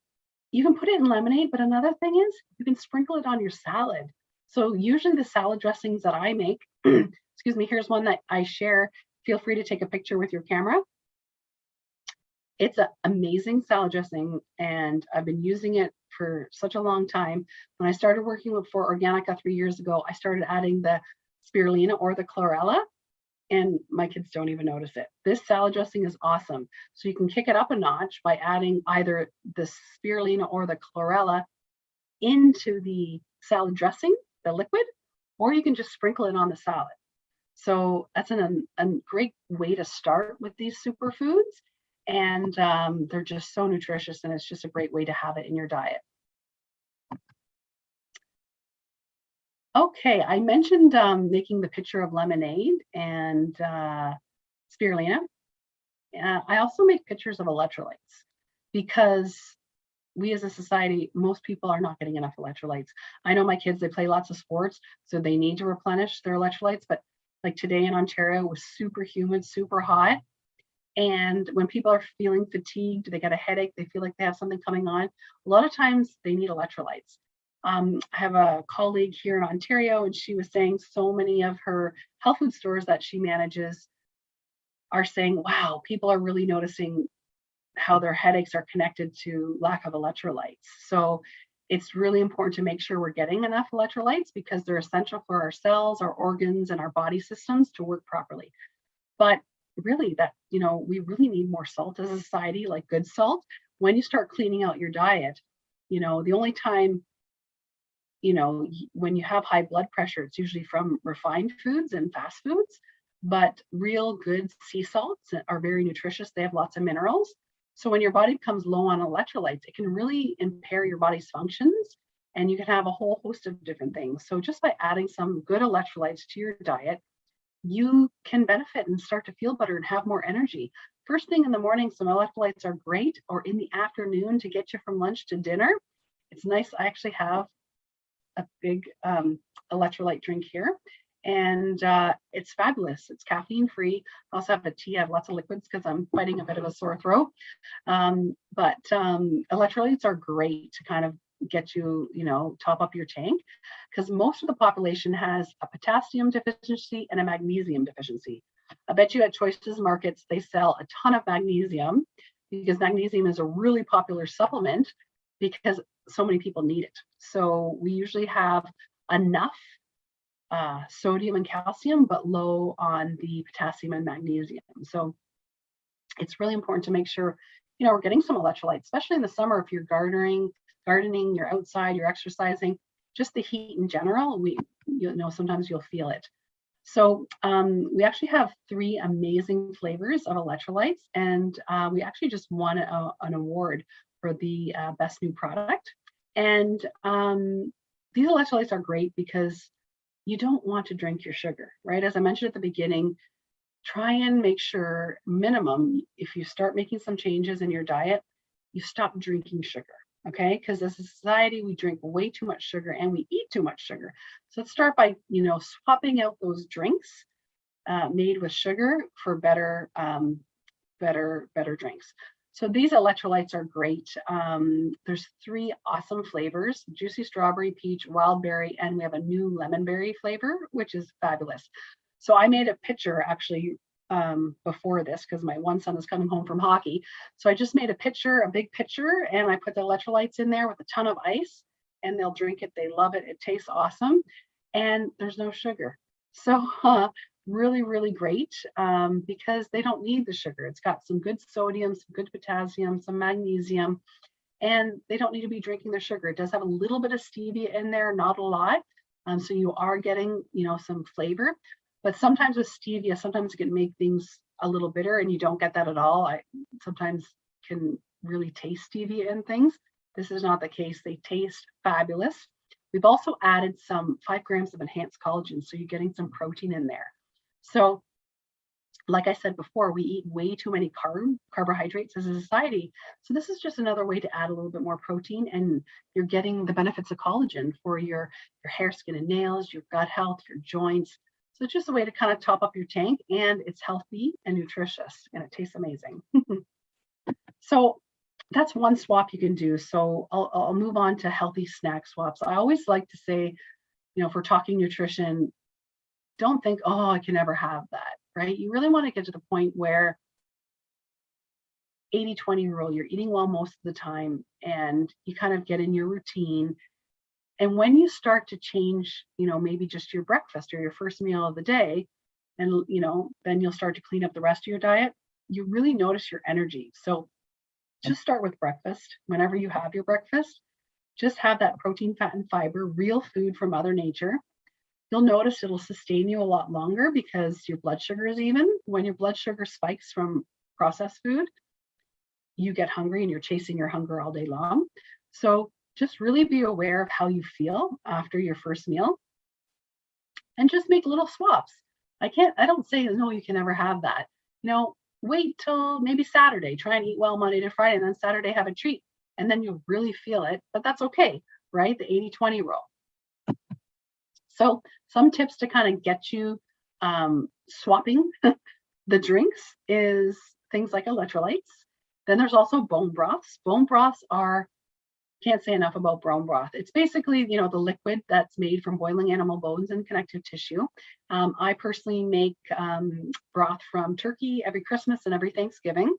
you can put it in lemonade. But another thing is you can sprinkle it on your salad. So usually the salad dressings that I make, excuse me, here's one that I share. Feel free to take a picture with your camera. It's an amazing salad dressing, and I've been using it for such a long time. When I started working for Organica 3 years ago, I started adding the spirulina or the chlorella, and my kids don't even notice it. This salad dressing is awesome. So you can kick it up a notch by adding either the spirulina or the chlorella into the salad dressing, the liquid, or you can just sprinkle it on the salad. So that's a great way to start with these superfoods. And they're just so nutritious, and it's just a great way to have it in your diet. Okay, I mentioned making the pitcher of lemonade and spirulina. I also make pitchers of electrolytes because we as a society, most people are not getting enough electrolytes. I know my kids, they play lots of sports, so they need to replenish their electrolytes. But like today in Ontario, it was super humid, super hot. And when people are feeling fatigued, they get a headache, they feel like they have something coming on, a lot of times they need electrolytes. I have a colleague here in Ontario, and she was saying so many of her health food stores that she manages are saying, wow, people are really noticing how their headaches are connected to lack of electrolytes. So it's really important to make sure we're getting enough electrolytes because they're essential for our cells, our organs, and our body systems to work properly. But really we really need more salt as a society, like good salt. When you start cleaning out your diet, the only time, when you have high blood pressure, it's usually from refined foods and fast foods, but real good sea salts are very nutritious. They have lots of minerals. So when your body becomes low on electrolytes, it can really impair your body's functions, and you can have a whole host of different things. So just by adding some good electrolytes to your diet, you can benefit and start to feel better and have more energy. First thing in the morning, some electrolytes are great, or in the afternoon to get you from lunch to dinner. It's nice. I actually have a big electrolyte drink here, and it's fabulous. It's caffeine free. I also have a tea. I have lots of liquids because I'm fighting a bit of a sore throat. But electrolytes are great to kind of get you, top up your tank, because most of the population has a potassium deficiency and a magnesium deficiency. I bet you at Choices Markets, they sell a ton of magnesium because magnesium is a really popular supplement because so many people need it. So we usually have enough sodium and calcium, but low on the potassium and magnesium. So it's really important to make sure, we're getting some electrolytes, especially in the summer. If you're gardening, you're outside, you're exercising, just the heat in general, sometimes you'll feel it. So we actually have 3 amazing flavors of electrolytes, and we actually just won an award for the best new product. And these electrolytes are great because you don't want to drink your sugar, right? As I mentioned at the beginning, try and make sure minimum, if you start making some changes in your diet, you stop drinking sugar. Okay, because as a society, we drink way too much sugar and we eat too much sugar. So let's start by, swapping out those drinks made with sugar for better drinks. So these electrolytes are great. There's 3 awesome flavors: juicy strawberry, peach, wild berry, and we have a new lemon berry flavor, which is fabulous. So I made a pitcher actually before this because my one son is coming home from hockey. So I just made a big pitcher, and I put the electrolytes in there with a ton of ice, and they'll drink it. They love it. It tastes awesome. And there's no sugar. So really, really great because they don't need the sugar. It's got some good sodium, some good potassium, some magnesium, and they don't need to be drinking their sugar. It does have a little bit of stevia in there, not a lot. So you are getting, some flavor, but sometimes with stevia, sometimes it can make things a little bitter, and you don't get that at all. I sometimes can really taste stevia in things. This is not the case. They taste fabulous. We've also added some 5 grams of enhanced collagen, so you're getting some protein in there. So like I said before, we eat way too many carbohydrates as a society. So this is just another way to add a little bit more protein, and you're getting the benefits of collagen for your hair, skin, and nails, your gut health, your joints. So it's just a way to kind of top up your tank, and it's healthy and nutritious, and it tastes amazing. So that's one swap you can do. So I'll move on to healthy snack swaps. I always like to say, if we're talking nutrition, don't think, oh, I can never have that, right? You really want to get to the point where 80-20 rule, you're eating well most of the time, and you kind of get in your routine. And when you start to change, maybe just your breakfast or your first meal of the day, and, then you'll start to clean up the rest of your diet, you really notice your energy. So just start with breakfast. Whenever you have your breakfast, just have that protein, fat, and fiber, real food from Mother Nature. You'll notice it'll sustain you a lot longer because your blood sugar is even. When your blood sugar spikes from processed food, you get hungry and you're chasing your hunger all day long. So just really be aware of how you feel after your first meal, and just make little swaps. I don't say, no, you can never have that. Wait till maybe Saturday, try and eat well Monday to Friday, and then Saturday have a treat, and then you'll really feel it, but that's okay, right? The 80-20 rule. So some tips to kind of get you swapping the drinks is things like electrolytes. Then there's also bone broths. Bone broths can't say enough about bone broth. It's basically, the liquid that's made from boiling animal bones and connective tissue. I personally make broth from turkey every Christmas and every Thanksgiving.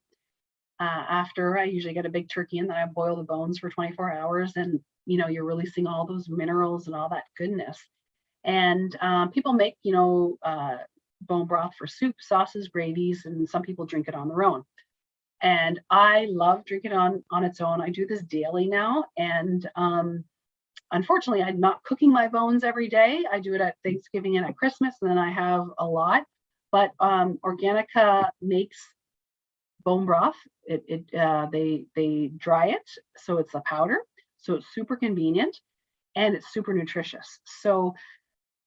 After I usually get a big turkey, and then I boil the bones for 24 hours, and, you're releasing all those minerals and all that goodness. And people make, bone broth for soup, sauces, gravies, and some people drink it on their own. And I love drinking it on its own. I do this daily now. And unfortunately, I'm not cooking my bones every day. I do it at Thanksgiving and at Christmas, and then I have a lot. But Organica makes bone broth. They dry it, so it's a powder. So it's super convenient, and it's super nutritious. So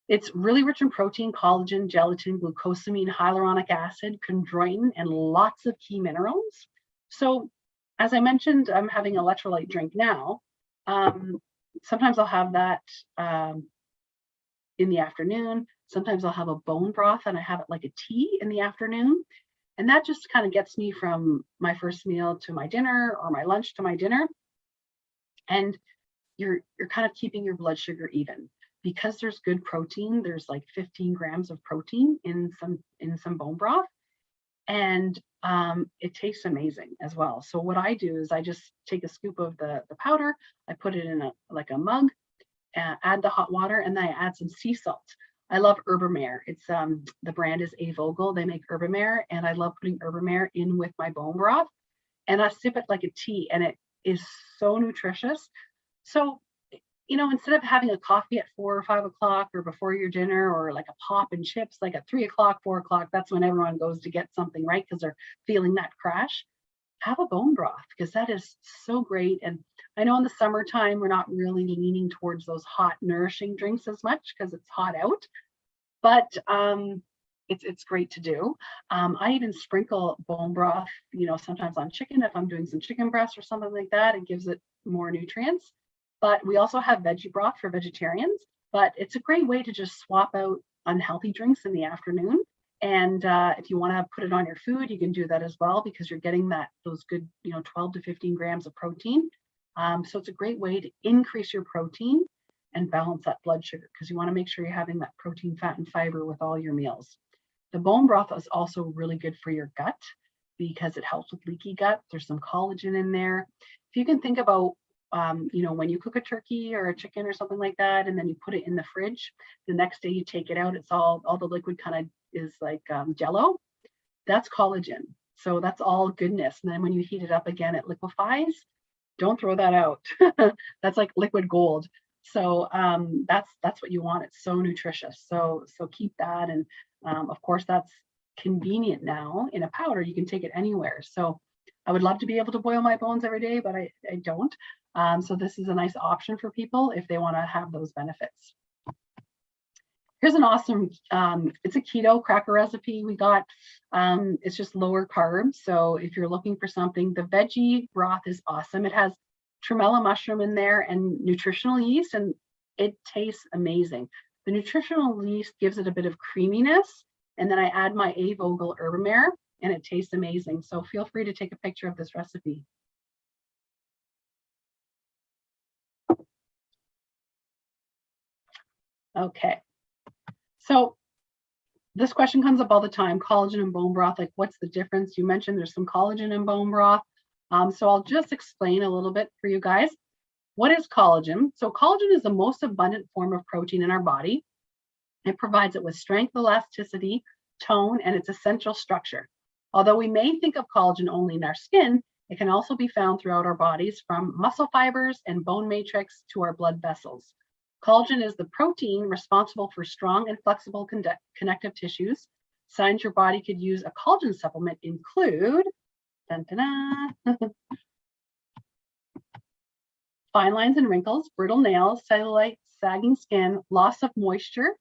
it's really rich in protein, collagen, gelatin, glucosamine, hyaluronic acid, chondroitin, and lots of key minerals. So as I mentioned, I'm having an electrolyte drink now. Sometimes I'll have that in the afternoon. Sometimes I'll have a bone broth, and I have it like a tea in the afternoon. And that just kind of gets me from my first meal to my dinner, or my lunch to my dinner. And you're kind of keeping your blood sugar even. Because there's good protein, there's like 15 grams of protein in some bone broth, and it tastes amazing as well. So what I do is I just take a scoop of the powder, I put it in a mug, add the hot water, and then I add some sea salt. I love Herbamare. It's the brand is A Vogel. They make Herbamare, and I love putting Herbamare in with my bone broth, and I sip it like a tea, and it is so nutritious. So instead of having a coffee at 4 or 5 o'clock or before your dinner, or like a pop and chips, like at 3 o'clock, 4 o'clock, that's when everyone goes to get something, right? Because they're feeling that crash. Have a bone broth, because that is so great. And I know in the summertime, we're not really leaning towards those hot, nourishing drinks as much because it's hot out, but it's great to do. I even sprinkle bone broth, sometimes on chicken if I'm doing some chicken breast or something like that. It gives it more nutrients. But we also have veggie broth for vegetarians, but it's a great way to just swap out unhealthy drinks in the afternoon. And if you want to put it on your food, you can do that as well, because you're getting those good, 12 to 15 grams of protein. So it's a great way to increase your protein and balance that blood sugar, because you want to make sure you're having that protein, fat, and fiber with all your meals. The bone broth is also really good for your gut because it helps with leaky gut. There's some collagen in there. If you can think about when you cook a turkey or a chicken or something like that, and then you put it in the fridge, the next day you take it out, it's all the liquid kind of is like jello. That's collagen. So that's all goodness. And then when you heat it up again, it liquefies. Don't throw that out. That's like liquid gold. So that's what you want. It's so nutritious. So keep that. And of course, that's convenient now in a powder. You can take it anywhere. So I would love to be able to boil my bones every day, but I don't. So this is a nice option for people if they want to have those benefits. Here's an awesome, it's a keto cracker recipe we got. It's just lower carbs. So if you're looking for something, the veggie broth is awesome. It has tremella mushroom in there and nutritional yeast, and it tastes amazing. The nutritional yeast gives it a bit of creaminess, and then I add my A-Vogel Herbamare, and it tastes amazing. So feel free to take a picture of this recipe. Okay. So this question comes up all the time, collagen and bone broth, like what's the difference? You mentioned there's some collagen in bone broth. So I'll just explain a little bit for you guys. What is collagen? So collagen is the most abundant form of protein in our body. It provides it with strength, elasticity, tone, and its essential structure. Although we may think of collagen only in our skin, it can also be found throughout our bodies, from muscle fibers and bone matrix to our blood vessels. Collagen is the protein responsible for strong and flexible connective tissues. Signs your body could use a collagen supplement include dun, dun, dun, fine lines and wrinkles, brittle nails, cellulite, sagging skin, loss of moisture,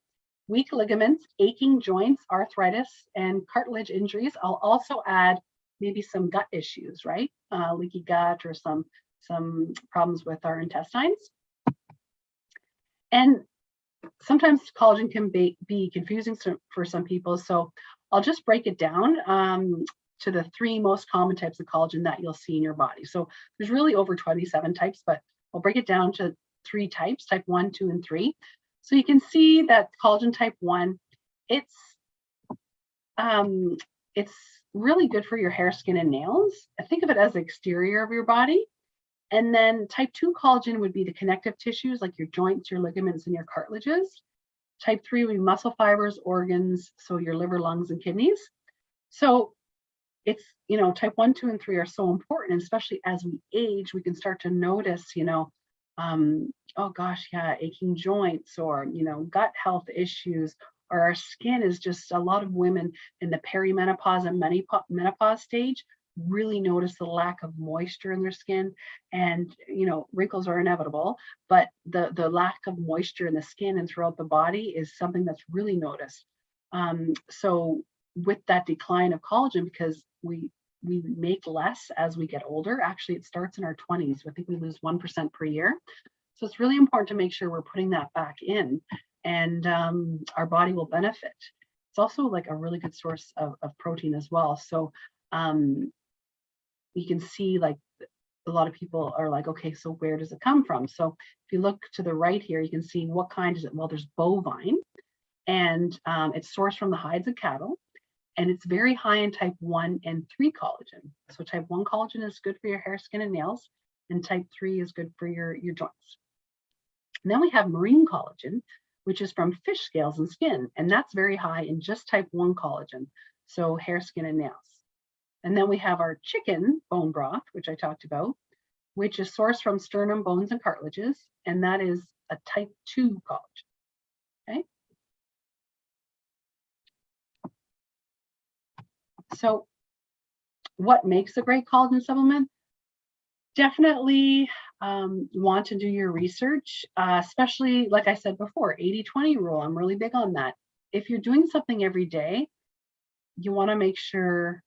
weak ligaments, aching joints, arthritis, and cartilage injuries. I'll also add maybe some gut issues, right? Leaky gut or some problems with our intestines. And sometimes collagen can be confusing for some people. So I'll just break it down to the 3 most common types of collagen that you'll see in your body. So there's really over 27 types, but I'll break it down to 3 types, type 1, 2, and 3. So you can see that collagen type 1, it's really good for your hair, skin, and nails. I think of it as the exterior of your body. And then type 2 collagen would be the connective tissues, like your joints, your ligaments, and your cartilages. Type 3 would be muscle fibers, organs, so your liver, lungs, and kidneys. So it's, type 1, 2, and 3 are so important, especially as we age, we can start to notice, oh gosh, yeah, aching joints, or, gut health issues, or our skin is just, a lot of women in the perimenopause and menopause stage really notice the lack of moisture in their skin. And wrinkles are inevitable, but the lack of moisture in the skin and throughout the body is something that's really noticed. So with that decline of collagen, because we make less as we get older, actually it starts in our 20s. I think we lose 1% per year. So it's really important to make sure we're putting that back in, and our body will benefit. It's also like a really good source of protein as well. So you can see, like, a lot of people are like, okay, so where does it come from? So if you look to the right here, you can see what kind is it? Well, there's bovine, and it's sourced from the hides of cattle, and it's very high in type 1 and 3 collagen. So type 1 collagen is good for your hair, skin, and nails, and type 3 is good for your joints. And then we have marine collagen, which is from fish scales and skin, and that's very high in just type 1 collagen, so hair, skin, and nails. And then we have our chicken bone broth, which I talked about, which is sourced from sternum, bones, and cartilages, and that is a type 2 collagen. Okay. So what makes a great collagen supplement? Definitely want to do your research, especially, like I said before, 80-20 rule. I'm really big on that. If you're doing something every day, you want to make sure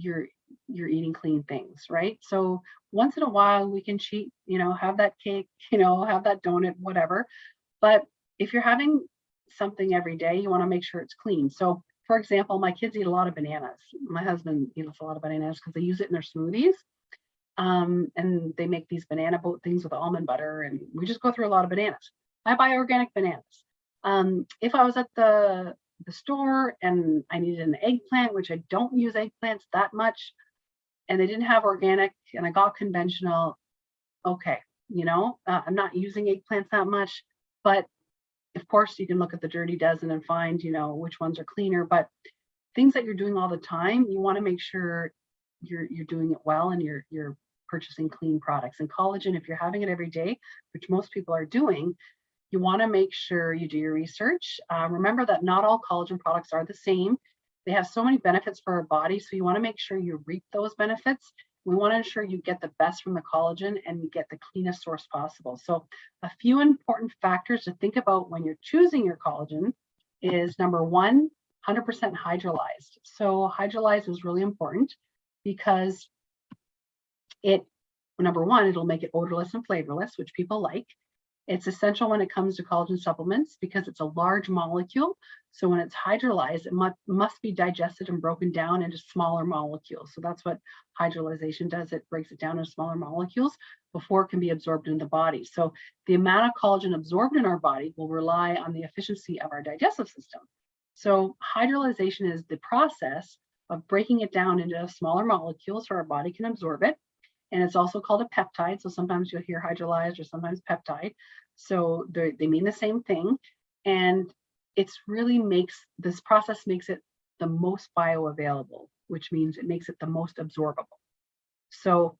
you're eating clean things, right? So once in a while we can cheat, have that cake, have that donut, whatever. But if you're having something every day, you want to make sure it's clean. So for example, my kids eat a lot of bananas. My husband eats a lot of bananas because they use it in their smoothies. And they make these banana boat things with almond butter, and we just go through a lot of bananas. I buy organic bananas. If I was at the store and I needed an eggplant, which I don't use eggplants that much, and they didn't have organic and I got conventional, okay, I'm not using eggplants that much, but of course you can look at the Dirty Dozen and find, which ones are cleaner. But things that you're doing all the time, you want to make sure you're doing it well, and you're purchasing clean products. And collagen, if you're having it every day, which most people are doing, you want to make sure you do your research. Remember that not all collagen products are the same. They have so many benefits for our body, so you want to make sure you reap those benefits. We want to ensure you get the best from the collagen and you get the cleanest source possible. So a few important factors to think about when you're choosing your collagen is number one, 100% hydrolyzed. So hydrolyzed is really important because number one, it'll make it odorless and flavorless, which people like. It's essential when it comes to collagen supplements because it's a large molecule. So when it's hydrolyzed, it must be digested and broken down into smaller molecules. So that's what hydrolyzation does. It breaks it down into smaller molecules before it can be absorbed in the body. So the amount of collagen absorbed in our body will rely on the efficiency of our digestive system. So hydrolyzation is the process of breaking it down into smaller molecules so our body can absorb it. And it's also called a peptide. So sometimes you'll hear hydrolyzed or sometimes peptide. So they mean the same thing. And this process makes it the most bioavailable, which means it makes it the most absorbable. So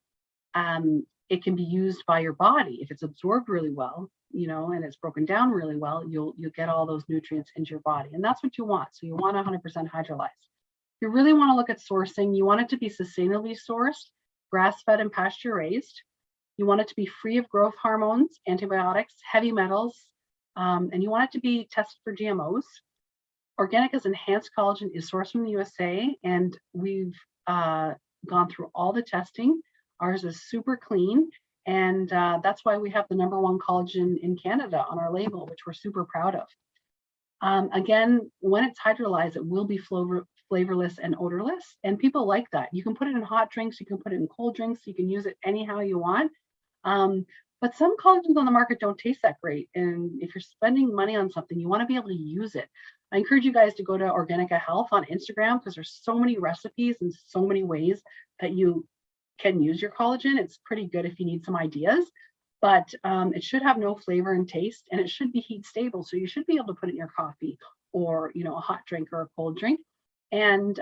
it can be used by your body. If it's absorbed really well, and it's broken down really well, you'll get all those nutrients into your body. And that's what you want. So you want 100% hydrolyzed. You really want to look at sourcing. You want it to be sustainably sourced, grass-fed and pasture-raised. You want it to be free of growth hormones, antibiotics, heavy metals, and you want it to be tested for GMOs. Organica's enhanced collagen is sourced from the USA, and we've gone through all the testing. Ours is super clean, and that's why we have the #1 collagen in Canada on our label, which we're super proud of. Again, when it's hydrolyzed, it will be flavorless and odorless, and people like that. You can put it in hot drinks, you can put it in cold drinks, you can use it anyhow you want. But some collagens on the market don't taste that great, and if you're spending money on something, you want to be able to use it. I encourage you guys to go to Organica Health on Instagram because there's so many recipes and so many ways that you can use your collagen. It's pretty good if you need some ideas, but it should have no flavor and taste, and it should be heat stable. So you should be able to put it in your coffee or a hot drink or a cold drink. And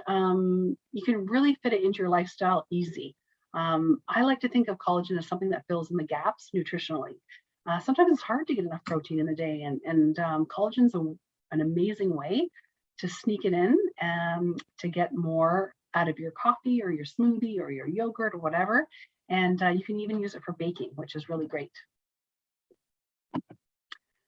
you can really fit it into your lifestyle easy. I like to think of collagen as something that fills in the gaps nutritionally. Sometimes it's hard to get enough protein in the day, and collagen's an amazing way to sneak it in to get more out of your coffee or your smoothie or your yogurt or whatever. And you can even use it for baking, which is really great.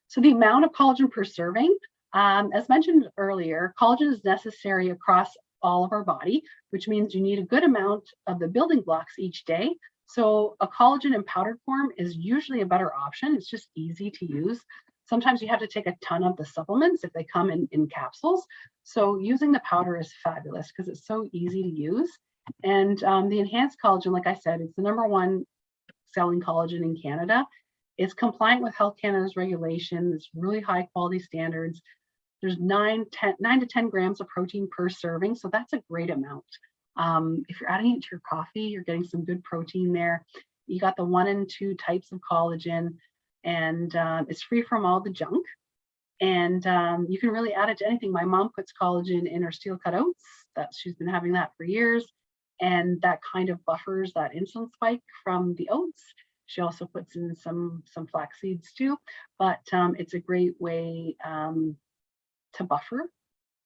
So the amount of collagen per serving, as mentioned earlier, collagen is necessary across all of our body, which means you need a good amount of the building blocks each day. So a collagen in powdered form is usually a better option. It's just easy to use. Sometimes you have to take a ton of the supplements if they come in capsules. So using the powder is fabulous because it's so easy to use. And the enhanced collagen, like I said, it's the #1 selling collagen in Canada. It's compliant with Health Canada's regulations, really high quality standards. There's 9 to 10 grams of protein per serving. So that's a great amount. If you're adding it to your coffee, you're getting some good protein there. You got the 1 and 2 types of collagen, and it's free from all the junk. And you can really add it to anything. My mom puts collagen in her steel cut oats. She's been having that for years. And that kind of buffers that insulin spike from the oats. She also puts in some flax seeds too, but it's a great way to buffer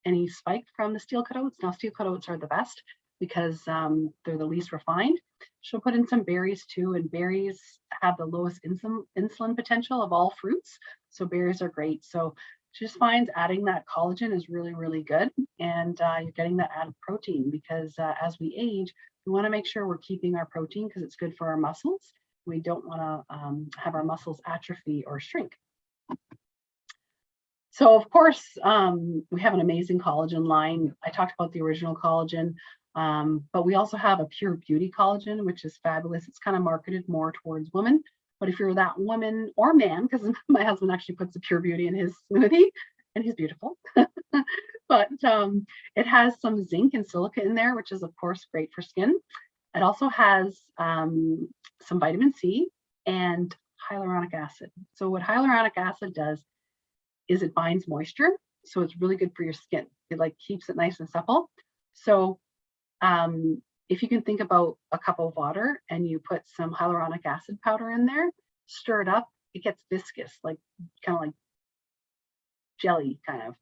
any spike from the steel cut oats. Now, steel cut oats are the best because they're the least refined. She'll put in some berries too, and berries have the lowest insulin potential of all fruits. So berries are great. So she just finds adding that collagen is really, really good. And you're getting that added protein because as we age, we want to make sure we're keeping our protein because it's good for our muscles. We don't want to have our muscles atrophy or shrink. So of course, we have an amazing collagen line. I talked about the original collagen, but we also have a pure beauty collagen, which is fabulous. It's kind of marketed more towards women. But if you're that woman or man, because my husband actually puts the pure beauty in his smoothie, and he's beautiful. But it has some zinc and silica in there, which is of course great for skin. It also has some vitamin C and hyaluronic acid. So what hyaluronic acid does is it binds moisture. So it's really good for your skin. It keeps it nice and supple. So if you can think about a cup of water and you put some hyaluronic acid powder in there, stir it up, it gets viscous, like kind of like jelly kind of.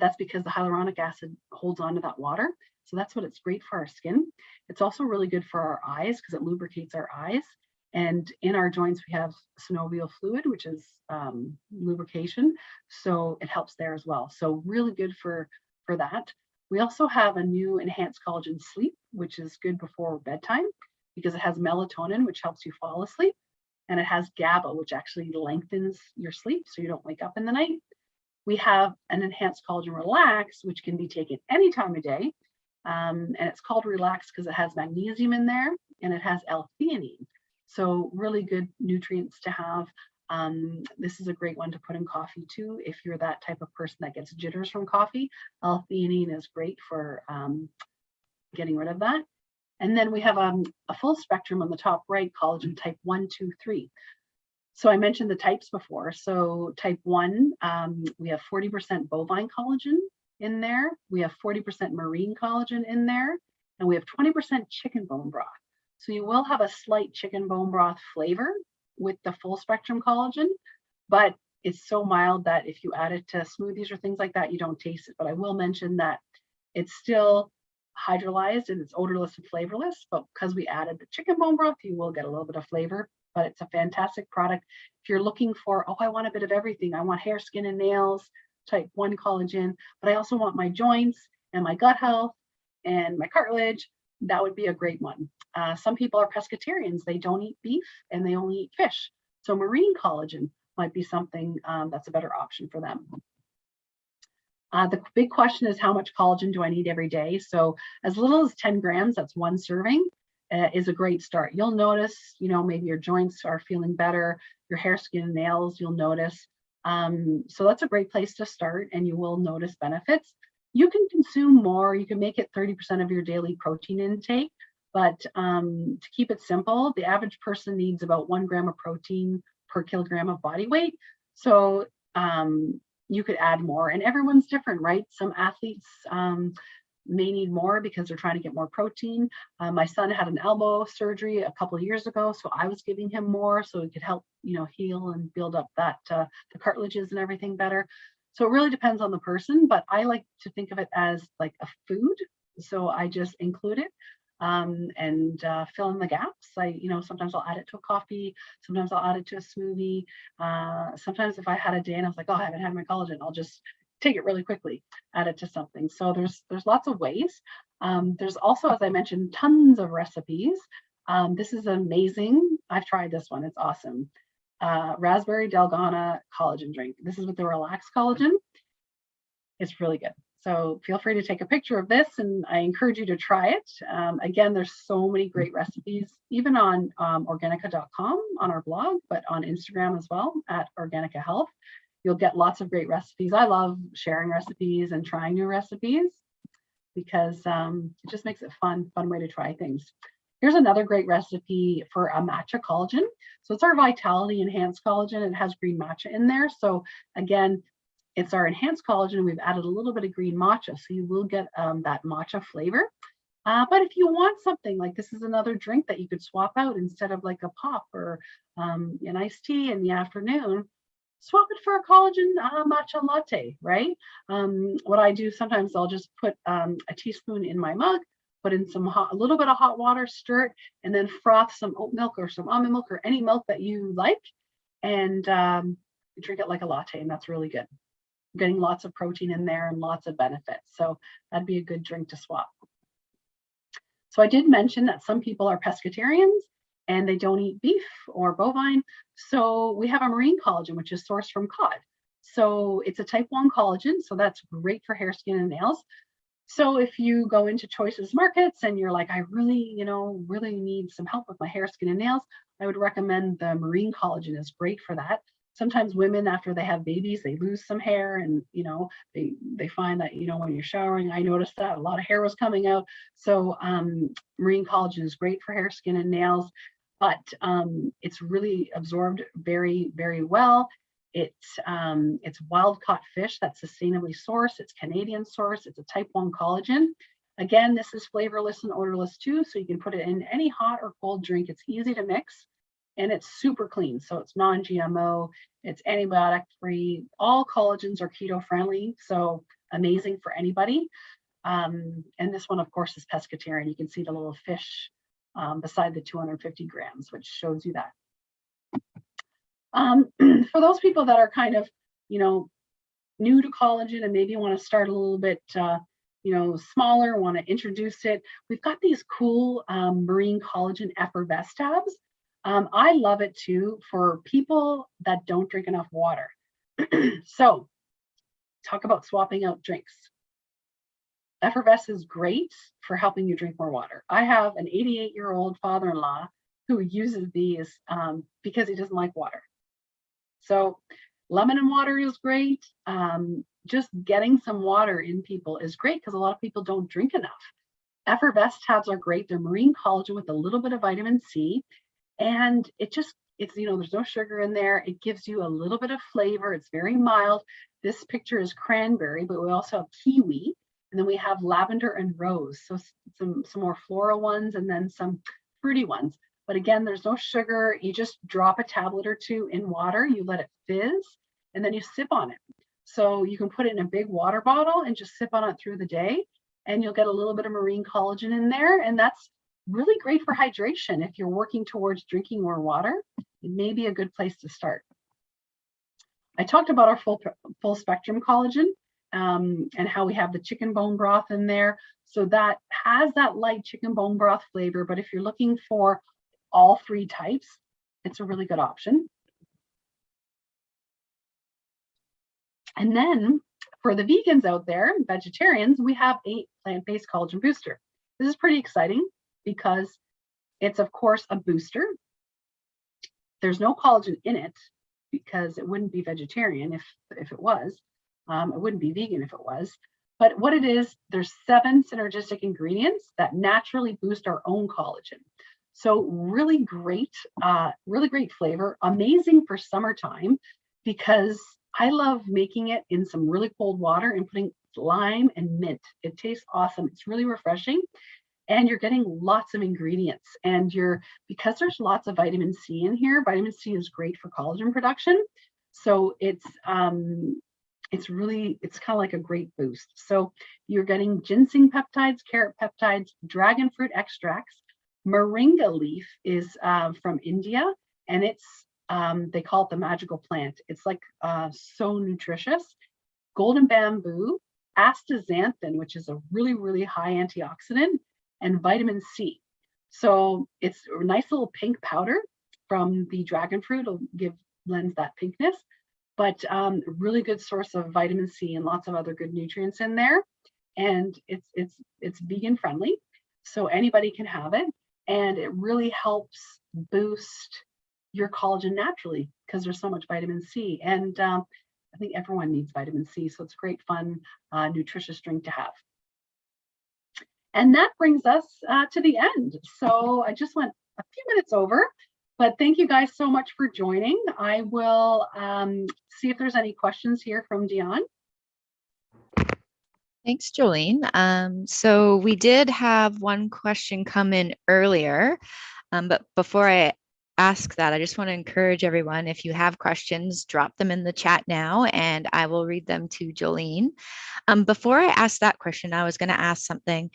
That's because the hyaluronic acid holds onto that water. So that's what it's great for our skin. It's also really good for our eyes because it lubricates our eyes. And in our joints, we have synovial fluid, which is lubrication. So it helps there as well. So really good for that. We also have a new enhanced collagen sleep, which is good before bedtime because it has melatonin, which helps you fall asleep. And it has GABA, which actually lengthens your sleep so you don't wake up in the night. We have an enhanced collagen relax, which can be taken any time of day. And it's called relax because it has magnesium in there and it has L-theanine. So really good nutrients to have. This is a great one to put in coffee too. If you're that type of person that gets jitters from coffee, L-theanine is great for getting rid of that. And then we have a full spectrum on the top right, collagen type 1, 2, 3. So I mentioned the types before. So type 1, we have 40% bovine collagen in there. We have 40% marine collagen in there. And we have 20% chicken bone broth. So you will have a slight chicken bone broth flavor with the full spectrum collagen, but it's so mild that if you add it to smoothies or things like that, you don't taste it. But I will mention that it's still hydrolyzed and it's odorless and flavorless, but because we added the chicken bone broth, you will get a little bit of flavor. But it's a fantastic product. If you're looking for, oh, I want a bit of everything. I want hair, skin, and nails, type 1 collagen, but I also want my joints and my gut health and my cartilage. That would be a great one. Some people are pescatarians. They don't eat beef and they only eat fish. So marine collagen might be something that's a better option for them. The big question is, how much collagen do I need every day? So as little as 10 grams, that's 1 serving, is a great start. You'll notice, maybe your joints are feeling better, your hair, skin, and nails, you'll notice. So that's a great place to start, and you will notice benefits. You can consume more. You can make it 30% of your daily protein intake, but to keep it simple, the average person needs about 1 gram of protein per kilogram of body weight. So you could add more, and everyone's different, right? Some athletes may need more because they're trying to get more protein. My son had an elbow surgery a couple of years ago, so I was giving him more so it could help, heal and build up that the cartilages and everything better. So it really depends on the person, but I like to think of it as like a food. So I just include it and fill in the gaps. Sometimes I'll add it to a coffee. Sometimes I'll add it to a smoothie. Sometimes if I had a day and I was like, oh, I haven't had my collagen, I'll just take it really quickly, add it to something. So there's lots of ways. There's also, as I mentioned, tons of recipes. This is amazing. I've tried this one. It's awesome. Raspberry Delgana collagen drink. This is with the Relax Collagen. It's really good. So feel free to take a picture of this, and I encourage you to try it. Again, there's so many great recipes, even on Organica.com on our blog, but on Instagram as well at Organica Health. You'll get lots of great recipes. I love sharing recipes and trying new recipes because it just makes it fun way to try things. Here's another great recipe for a matcha collagen. So it's our Vitality Enhanced Collagen. It has green matcha in there. So again, it's our enhanced collagen. We've added a little bit of green matcha, so you will get that matcha flavor. But if you want something like this, is another drink that you could swap out instead of like a pop or an iced tea in the afternoon. Swap it for a collagen matcha latte, right? What I do sometimes, I'll just put a teaspoon in my mug, put in a little bit of hot water, stir it, and then froth some oat milk or some almond milk or any milk that you like, and drink it like a latte, and that's really good. Getting lots of protein in there and lots of benefits. So that'd be a good drink to swap. So I did mention that some people are pescatarians and they don't eat beef or bovine. So we have a marine collagen, which is sourced from cod. So it's a type 1 collagen. So that's great for hair, skin, and nails. So if you go into Choices Markets and you're like, I really, really need some help with my hair, skin, and nails, I would recommend the marine collagen is great for that. Sometimes women, after they have babies, they lose some hair, and they find that when you're showering, I noticed that a lot of hair was coming out. So marine collagen is great for hair, skin, and nails, but it's really absorbed very, very well. It's wild caught fish that's sustainably sourced. It's Canadian source. It's a type 1 collagen. Again, this is flavorless and odorless too, so you can put it in any hot or cold drink. It's easy to mix, and it's super clean. So it's non-GMO, it's antibiotic-free. All collagens are keto-friendly, so amazing for anybody. And this one, of course, is pescatarian. You can see the little fish beside the 250 grams, which shows you that. For those people that are kind of, new to collagen and maybe want to start a little bit, smaller, want to introduce it, we've got these cool marine collagen Effervesce tabs. I love it too for people that don't drink enough water. So talk about swapping out drinks. Effervesce is great for helping you drink more water. I have an 88-year-old father-in-law who uses these because he doesn't like water. So lemon and water is great. Just getting some water in people is great because a lot of people don't drink enough. Effervesce tabs are great. They're marine collagen with a little bit of vitamin C. And it's there's no sugar in there. It gives you a little bit of flavor. It's very mild. This picture is cranberry, but we also have kiwi. And then we have lavender and rose. So some more floral ones and then some fruity ones. But again, there's no sugar. You just drop a tablet or two in water. You let it fizz and then you sip on it. So you can put it in a big water bottle and just sip on it through the day. And you'll get a little bit of marine collagen in there. And that's really great for hydration. If you're working towards drinking more water, it may be a good place to start. I talked about our full spectrum collagen and how we have the chicken bone broth in there. So that has that light chicken bone broth flavor. But if you're looking for all three types, it's a really good option. And then for the vegans out there, vegetarians, we have a plant-based collagen booster. This is pretty exciting because it's, of course, a booster. There's no collagen in it because it wouldn't be vegetarian if it was. It wouldn't be vegan if it was. But what it is, there's 7 synergistic ingredients that naturally boost our own collagen. So really great flavor, amazing for summertime because I love making it in some really cold water and putting lime and mint. It tastes awesome. It's really refreshing. And you're getting lots of ingredients. And because there's lots of vitamin C in here, vitamin C is great for collagen production. So it's kind of like a great boost. So you're getting ginseng peptides, carrot peptides, dragon fruit extracts. Moringa leaf is from India, and they call it the magical plant. It's like so nutritious. Golden bamboo, astaxanthin, which is a really, really high antioxidant, and vitamin C. So it's a nice little pink powder from the dragon fruit. It'll lends that pinkness, but really good source of vitamin C and lots of other good nutrients in there. And it's vegan friendly, so anybody can have it. And it really helps boost your collagen naturally because there's so much vitamin C. And I think everyone needs vitamin C, so it's a great, fun, nutritious drink to have. And that brings us to the end. So I just went a few minutes over, but thank you guys so much for joining. I will see if there's any questions here from Dion. Thanks, Joleen. So we did have one question come in earlier, but before I ask that, I just want to encourage everyone, if you have questions, drop them in the chat now and I will read them to Joleen. Before I ask that question, I was going to ask something.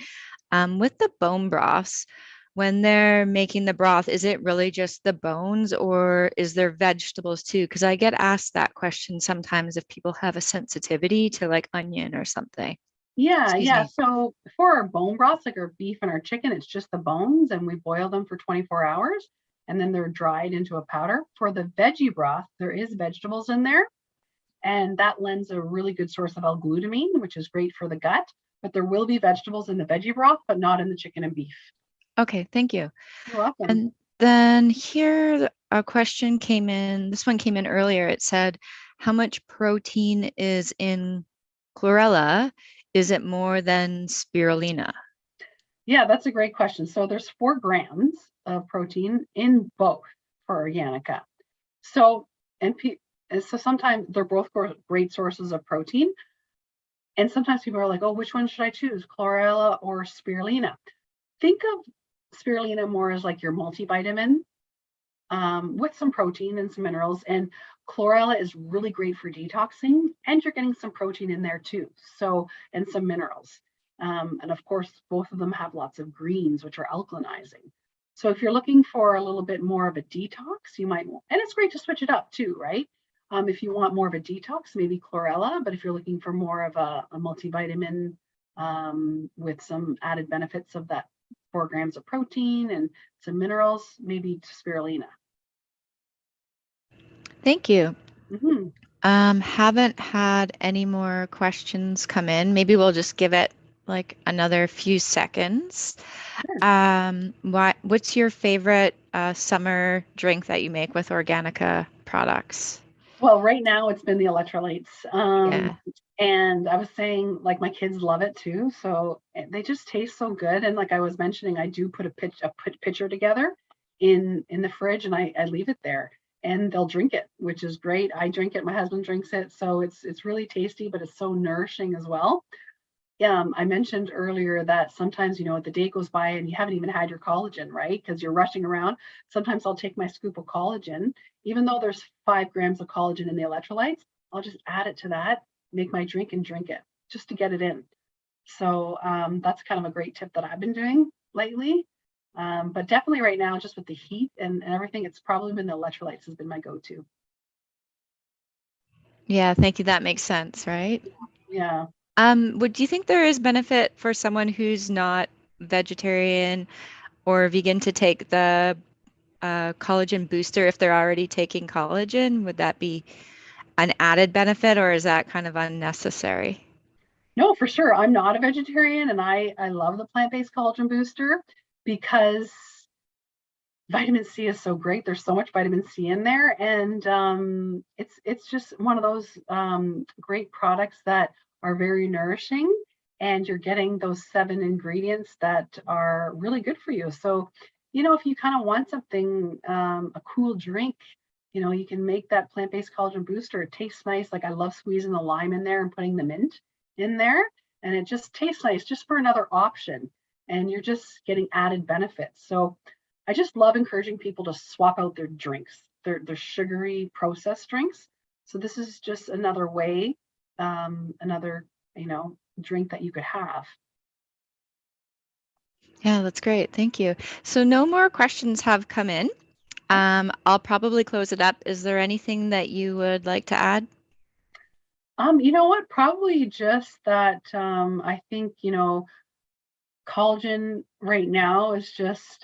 With the bone broths, when they're making the broth, is it really just the bones or is there vegetables too? Because I get asked that question sometimes if people have a sensitivity to like onion or something. Yeah. So for our bone broths, like our beef and our chicken, it's just the bones and we boil them for 24 hours and then they're dried into a powder. For the veggie broth, there is vegetables in there and that lends a really good source of L-glutamine, which is great for the gut, but there will be vegetables in the veggie broth, but not in the chicken and beef. Okay, thank you. You're welcome. And then here a question came in, this one came in earlier. It said, how much protein is in chlorella? Is it more than spirulina? Yeah, that's a great question. So there's 4 grams of protein in both for Organica. So sometimes they're both great sources of protein. And sometimes people are like, oh, which one should I choose, chlorella or spirulina? Think of spirulina more as like your multivitamin, with some protein and some minerals. And chlorella is really great for detoxing, and you're getting some protein in there too. So, and some minerals. And of course, both of them have lots of greens, which are alkalinizing. So if you're looking for a little bit more of a detox, you might, and it's great to switch it up too, right? If you want more of a detox, maybe chlorella, but if you're looking for more of a multivitamin, with some added benefits of that 4 grams of protein and some minerals, maybe spirulina. Thank you. Mm-hmm. Haven't had any more questions come in. Maybe we'll just give it like another few seconds. Sure. What's your favorite summer drink that you make with Organica products? Well, right now it's been the electrolytes. Yeah. And I was saying, like, my kids love it too. So they just taste so good. And like I was mentioning, I do put a pitcher together in the fridge, and I leave it there, and they'll drink it, which is great. I drink it, my husband drinks it. So it's really tasty, but it's so nourishing as well. I mentioned earlier that sometimes, the day goes by and you haven't even had your collagen, right? Because you're rushing around. Sometimes I'll take my scoop of collagen, even though there's 5 grams of collagen in the electrolytes, I'll just add it to that, make my drink and drink it just to get it in. So that's kind of a great tip that I've been doing lately. But definitely right now, just with the heat and everything, it's probably been the electrolytes has been my go-to. Yeah, thank you. That makes sense, right? Yeah. Would you think there is benefit for someone who's not vegetarian or vegan to take the collagen booster if they're already taking collagen? Would that be an added benefit, or is that kind of unnecessary? No, for sure. I'm not a vegetarian, and I love the plant-based collagen booster because vitamin C is so great. There's so much vitamin C in there, and it's just one of those great products that are very nourishing, and you're getting those 7 ingredients that are really good for you. So, if you kind of want something, a cool drink, you can make that plant-based collagen booster. It tastes nice. Like, I love squeezing the lime in there and putting the mint in there, and it just tastes nice just for another option. And you're just getting added benefits. So I just love encouraging people to swap out their drinks, their sugary processed drinks. So this is just another way, another, drink that you could have. Yeah, that's great. Thank you. So no more questions have come in. I'll probably close it up. Is there anything that you would like to add? You know what? Probably just that, I think, collagen right now is just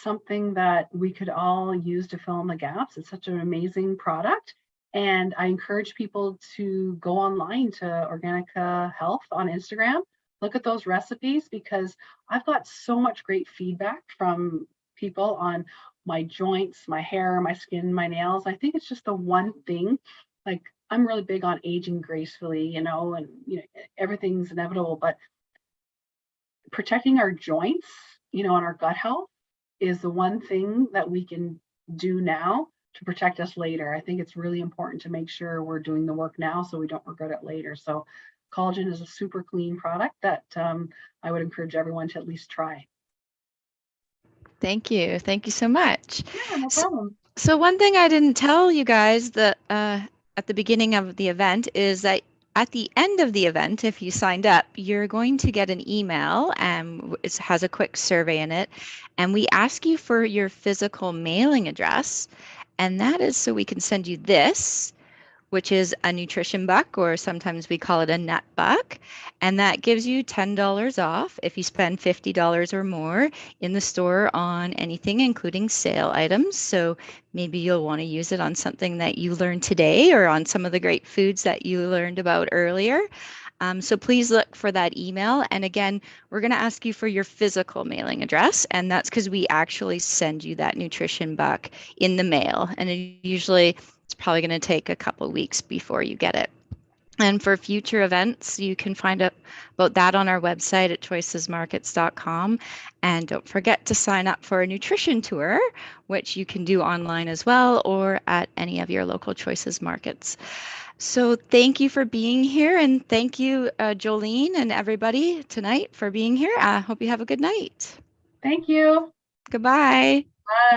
something that we could all use to fill in the gaps. It's such an amazing product. And I encourage people to go online to Organica Health on Instagram, look at those recipes, because I've got so much great feedback from people on my joints, my hair, my skin, my nails. I think it's just the one thing, like, I'm really big on aging gracefully, and everything's inevitable, but protecting our joints, and our gut health is the one thing that we can do now to protect us later. I think it's really important to make sure we're doing the work now so we don't regret it later. So collagen is a super clean product that I would encourage everyone to at least try. Thank you. Thank you so much. Yeah, no So, problem. so one thing I didn't tell you guys that at the beginning of the event is that at the end of the event, if you signed up, you're going to get an email and it has a quick survey in it. And we ask you for your physical mailing address. And that is so we can send you this, which is a nutrition buck, or sometimes we call it a nut buck. And that gives you $10 off if you spend $50 or more in the store on anything, including sale items. So maybe you'll want to use it on something that you learned today or on some of the great foods that you learned about earlier. So please look for that email. And again, we're going to ask you for your physical mailing address. And that's because we actually send you that nutrition buck in the mail. And usually it's probably going to take a couple weeks before you get it. And for future events, you can find out about that on our website at choicesmarkets.com. And don't forget to sign up for a nutrition tour, which you can do online as well or at any of your local Choices Markets. So thank you for being here. And thank you, Joleen and everybody tonight for being here. I hope you have a good night. Thank you. Goodbye. Bye.